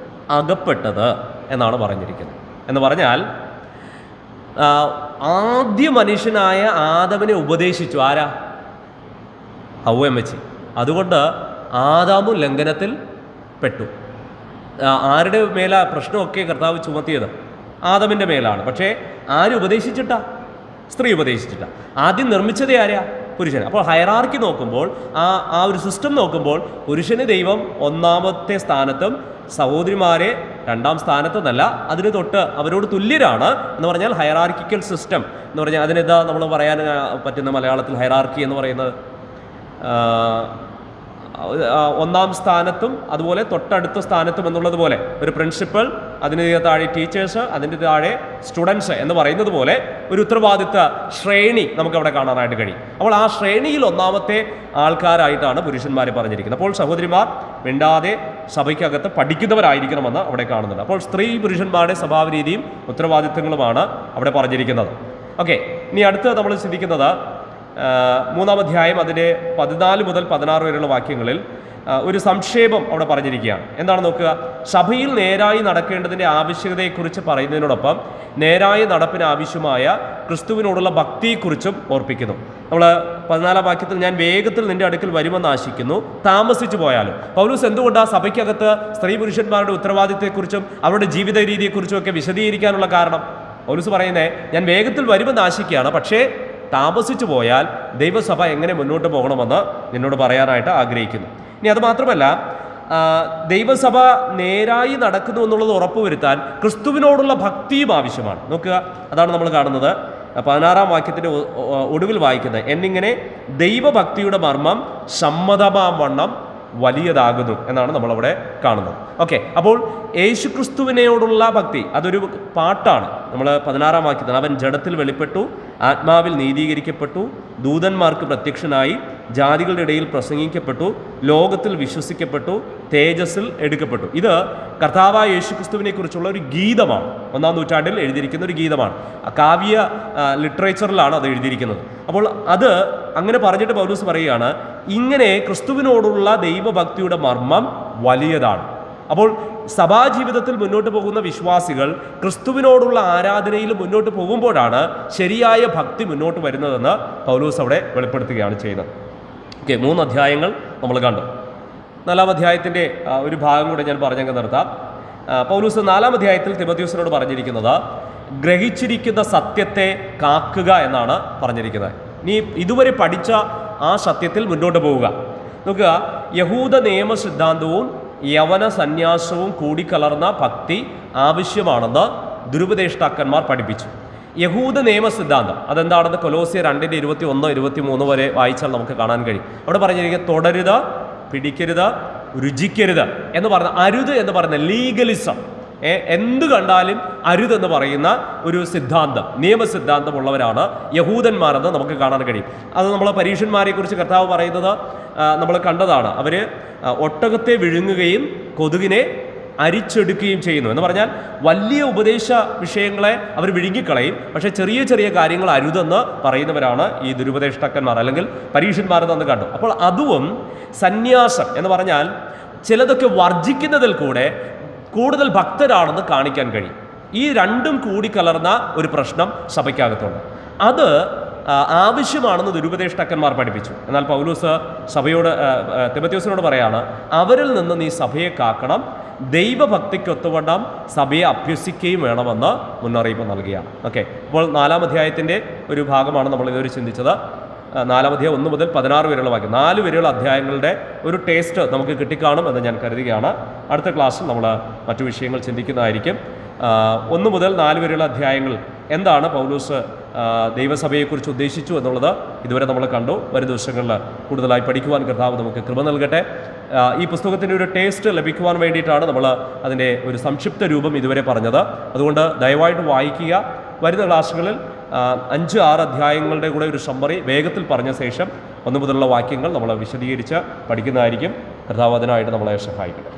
അകപ്പെട്ടത് എന്നാണ് പറഞ്ഞിരിക്കുന്നത്. എന്ന് പറഞ്ഞാൽ ആദ്യ മനുഷ്യനായ ആദമിനെ ഉപദേശിച്ചു ആരാ? ഹവ്വയമ്മച്ചി. അതുകൊണ്ട് ആദാമും ലംഘനത്തിൽ പെട്ടു. ആരുടെ മേലാ പ്രശ്നമൊക്കെ കർത്താവ് ചുമത്തിയത്? ആദമിൻ്റെ മേലാണ്. പക്ഷേ ആര് ഉപദേശിച്ചിട്ടാ? സ്ത്രീ ഉപദേശിച്ചിട്ടാ. ആദ്യം നിർമ്മിച്ചതേ ആരാ? പുരുഷൻ. അപ്പോൾ ഹൈറാർക്കി നോക്കുമ്പോൾ, ആ ഒരു സിസ്റ്റം നോക്കുമ്പോൾ പുരുഷന് ദൈവം 1-ാമത്തെ സ്ഥാനത്തും സഹോദരിമാരെ 2-ാം സ്ഥാനത്തെന്നല്ല, അതിന് തൊട്ട് അവരോട് തുല്യരാണ് എന്ന് പറഞ്ഞാൽ ഹൈറാർക്കിക്കൽ സിസ്റ്റം എന്ന് പറഞ്ഞാൽ അതിനെന്താ നമ്മൾ പറയാൻ പറ്റുന്ന മലയാളത്തിൽ? ഹൈറാർക്കി എന്ന് പറയുന്നത് 1-ാം സ്ഥാനത്തും അതുപോലെ തൊട്ടടുത്ത സ്ഥാനത്തും എന്നുള്ളതുപോലെ ഒരു പ്രിൻസിപ്പൽ, അതിന് താഴെ ടീച്ചേഴ്സ്, അതിൻ്റെ താഴെ സ്റ്റുഡൻസ് എന്ന് പറയുന്നത് പോലെ ഒരു ഉത്തരവാദിത്ത ശ്രേണി നമുക്കവിടെ കാണാനായിട്ട് കഴിയും. അപ്പോൾ ആ ശ്രേണിയിൽ 1-ാമത്തെ ആൾക്കാരായിട്ടാണ് പുരുഷന്മാരെ പറഞ്ഞിരിക്കുന്നത്. അപ്പോൾ സഹോദരിമാർ മിണ്ടാതെ സഭയ്ക്കകത്ത് പഠിക്കുന്നവരായിരിക്കണമെന്ന് അവിടെ കാണുന്നുണ്ട്. അപ്പോൾ സ്ത്രീ പുരുഷന്മാരുടെ സ്വഭാവ രീതിയും ഉത്തരവാദിത്തങ്ങളുമാണ് അവിടെ പറഞ്ഞിരിക്കുന്നത്. ഓക്കെ, ഇനി അടുത്ത് നമ്മൾ ചിന്തിക്കുന്നത് 3-ാം അധ്യായം അതിൻ്റെ 14 മുതൽ 16 വരെയുള്ള വാക്യങ്ങളിൽ ഒരു സംക്ഷേപം അവിടെ പറഞ്ഞിരിക്കുകയാണ്. എന്താണ് നോക്കുക? സഭയിൽ നേരായി നടക്കേണ്ടതിൻ്റെ ആവശ്യകതയെക്കുറിച്ച് പറയുന്നതിനോടൊപ്പം നേരായ നടപ്പിന് ആവശ്യമായ ക്രിസ്തുവിനോടുള്ള ഭക്തിയെക്കുറിച്ചും ഓർപ്പിക്കുന്നു. നമ്മൾ 14-ാം വാക്യത്തിൽ ഞാൻ വേഗത്തിൽ നിന്റെ അടുക്കൽ വരുമെന്ന് ആശിക്കുന്നു, താമസിച്ചു പോയാലും. പൗലോസ് എന്തുകൊണ്ടാണ് സഭയ്ക്കകത്ത് സ്ത്രീ പുരുഷന്മാരുടെ ഉത്തരവാദിത്തത്തെക്കുറിച്ചും അവരുടെ ജീവിത രീതിയെക്കുറിച്ചും ഒക്കെ വിശദീകരിക്കാനുള്ള കാരണം? പൗലോസ് പറയുന്നത് ഞാൻ വേഗത്തിൽ വരുമെന്ന് ആശിക്കുകയാണ്, പക്ഷേ താമസിച്ചു പോയാൽ ദൈവസഭ എങ്ങനെ മുന്നോട്ട് പോകണമെന്ന് നിന്നോട് പറയാനായിട്ട് ആഗ്രഹിക്കുന്നു. ഇനി അതുമാത്രമല്ല, ദൈവസഭ നേരായി നടക്കുന്നു എന്നുള്ളത് ഉറപ്പുവരുത്താൻ ക്രിസ്തുവിനോടുള്ള ഭക്തിയും ആവശ്യമാണ്. നോക്കുക, അതാണ് നമ്മൾ കാണുന്നത് 16-ാം വാക്യത്തിൻ്റെ ഒടുവിൽ വായിക്കുന്നത്, എന്നിങ്ങനെ ദൈവഭക്തിയുടെ മർമ്മം സമ്മതമാവണ്ണം വലിയതാകുന്നു എന്നാണ് നമ്മളവിടെ കാണുന്നത്. ഓക്കെ, അപ്പോൾ യേശുക്രിസ്തുവിനോടുള്ള ഭക്തി അതൊരു പാട്ടാണ്. നമ്മൾ 16-ാം വാക്യത്തിൽ അവൻ ജഡത്തിൽ വെളിപ്പെട്ടു, ആത്മാവിൽ നീതീകരിക്കപ്പെട്ടു, ദൂതന്മാർക്ക് പ്രത്യക്ഷനായി ജാതികളുടെ ഇടയിൽ പ്രസംഗിക്കപ്പെട്ടു, ലോകത്തിൽ വിശ്വസിക്കപ്പെട്ടു, തേജസ്സിൽ എടുക്കപ്പെട്ടു. ഇത് കർത്താവായ യേശുക്രിസ്തുവിനെ കുറിച്ചുള്ള ഒരു ഗീതമാണ്. 1-ാം നൂറ്റാണ്ടിൽ എഴുതിയിരിക്കുന്ന ഒരു ഗീതമാണ്. കാവ്യ ലിറ്ററേച്ചറിലാണ് അത് എഴുതിയിരിക്കുന്നത്. അപ്പോൾ അത് അങ്ങനെ പറഞ്ഞിട്ട് പൗലോസ് പറയുകയാണ്, ഇങ്ങനെ ക്രിസ്തുവിനോടുള്ള ദൈവഭക്തിയുടെ മർമ്മം വലിയതാണ്. അപ്പോൾ സഭാജീവിതത്തിൽ മുന്നോട്ട് പോകുന്ന വിശ്വാസികൾ ക്രിസ്തുവിനോടുള്ള ആരാധനയിൽ മുന്നോട്ട് പോകുമ്പോഴാണ് ശരിയായ ഭക്തി മുന്നോട്ട് വരുന്നതെന്ന് പൗലോസ് അവിടെ വെളിപ്പെടുത്തുകയാണ് ചെയ്യുന്നത്. ഓക്കെ, 3 അധ്യായങ്ങൾ നമ്മൾ കണ്ടു. 4-ാം അധ്യായത്തിൻ്റെ ഒരു ഭാഗം കൂടെ ഞാൻ പറഞ്ഞങ്ങ് നിർത്താം. പൗലോസ് 4-ാം അധ്യായത്തിൽ തിമോഥെയോസിനോട് പറഞ്ഞിരിക്കുന്നത് ഗ്രഹിച്ചിരിക്കുന്ന സത്യത്തെ കാക്കുക എന്നാണ് പറഞ്ഞിരിക്കുന്നത്. നീ ഇതുവരെ പഠിച്ച ആ സത്യത്തിൽ മുന്നോട്ട് പോവുക. നോക്കുക, യഹൂദ നിയമ സിദ്ധാന്തവും യവന സന്യാസവും കൂടിക്കലർന്ന ഭക്തി ആവശ്യമാണെന്ന് ദുരുപദേഷ്ടാക്കന്മാർ പഠിപ്പിച്ചു. യഹൂദ നിയമ സിദ്ധാന്തം അതെന്താണെന്ന് കൊലോസ്യർ 2:21-23 വരെ വായിച്ചാൽ നമുക്ക് കാണാൻ കഴിയും. അവിടെ പറഞ്ഞിരിക്കുന്നത് തുടരുത്, പിടിക്കരുത്, രുചിക്കരുത് എന്ന് പറഞ്ഞ അരുത് എന്ന് പറയുന്ന ലീഗലിസം, എന്ത് കണ്ടാലും അരുതെന്ന് പറയുന്ന ഒരു സിദ്ധാന്തം, നിയമസിദ്ധാന്തമുള്ളവരാണ് യഹൂദന്മാരെന്ന് നമുക്ക് കാണാൻ കഴിയും. അത് നമ്മൾ പരീക്ഷന്മാരെ കുറിച്ച് കർത്താവ് പറയുന്നത് നമ്മൾ കണ്ടതാണ്. അവർ ഒട്ടകത്തെ വിഴുങ്ങുകയും കൊതുകിനെ അരിച്ചെടുക്കുകയും ചെയ്യുന്നു എന്ന് പറഞ്ഞാൽ വലിയ ഉപദേശ വിഷയങ്ങളെ അവർ വിഴുങ്ങിക്കളയും, പക്ഷേ ചെറിയ ചെറിയ കാര്യങ്ങൾ അരുതെന്ന് പറയുന്നവരാണ് ഈ ദുരുപദേഷ്ടാക്കന്മാർ അല്ലെങ്കിൽ പരീക്ഷന്മാരെന്ന് കണ്ടു. അപ്പോൾ അതും സന്യാസം എന്ന് പറഞ്ഞാൽ ചിലതൊക്കെ വർജിക്കുന്നതിൽ കൂടെ കൂടുതൽ ഭക്തരാണെന്ന് കാണിക്കാൻ കഴിയും. ഈ രണ്ടും കൂടിക്കലർന്ന ഒരു പ്രശ്നം സഭയ്ക്കകത്തുണ്ട്. അത് ആവശ്യമാണെന്ന് ദുരുപദേഷ്ടാക്കന്മാർ പഠിപ്പിച്ചു. എന്നാൽ പൗലോസ് സഭയോട് തിമോഥെയോസിനോട് പറയാണ്, അവരിൽ നിന്ന് നീ സഭയെ കാക്കണം, ദൈവഭക്തിക്കൊത്തുവണ്ണം സഭയെ അഭ്യസിക്കുകയും വേണമെന്ന് മുന്നറിയിപ്പ് നൽകുകയാണ്. ഓക്കെ, അപ്പോൾ 4-ാം അധ്യായത്തിൻ്റെ ഒരു ഭാഗമാണ് നമ്മൾ ഇതുവരെ ചിന്തിച്ചത്. 4-ാം അധ്യായം 1 മുതൽ 16 വരെയുള്ള വാക്യം, 4 വരെയുള്ള അധ്യായങ്ങളുടെ ഒരു ടേസ്റ്റ് നമുക്ക് കിട്ടിക്കാണും എന്ന് ഞാൻ കരുതുകയാണ്. അടുത്ത ക്ലാസ്സിൽ നമ്മൾ മറ്റു വിഷയങ്ങൾ ചിന്തിക്കുന്നതായിരിക്കും. 1 മുതൽ 4 വരെയുള്ള അധ്യായങ്ങൾ എന്താണ് പൗലോസ് ദൈവസഭയെക്കുറിച്ച് ഉദ്ദേശിച്ചു എന്നുള്ളത് ഇതുവരെ നമ്മൾ കണ്ടു. വരും ദിവസങ്ങളിൽ കൂടുതലായി പഠിക്കുവാൻ കർത്താവ് നമുക്ക് കൃപ നൽകട്ടെ. ഈ പുസ്തകത്തിൻ്റെ ഒരു ടേസ്റ്റ് ലഭിക്കുവാൻ വേണ്ടിയിട്ടാണ് നമ്മൾ അതിൻ്റെ ഒരു സംക്ഷിപ്ത രൂപം ഇതുവരെ പറഞ്ഞത്. അതുകൊണ്ട് ദയവായിട്ട് വായിക്കുക. വരുന്ന ക്ലാസ്സുകളിൽ 5-6 അധ്യായങ്ങളുടെ കൂടെ ഒരു സമ്മറി വേഗത്തിൽ പറഞ്ഞ ശേഷം 1 മുതലുള്ള വാക്യങ്ങൾ നമ്മൾ വിശദീകരിച്ച് പഠിക്കുന്നതായിരിക്കും. കർത്താവ് അതിനായിട്ട് നമ്മളെ സഹായിക്കട്ടെ.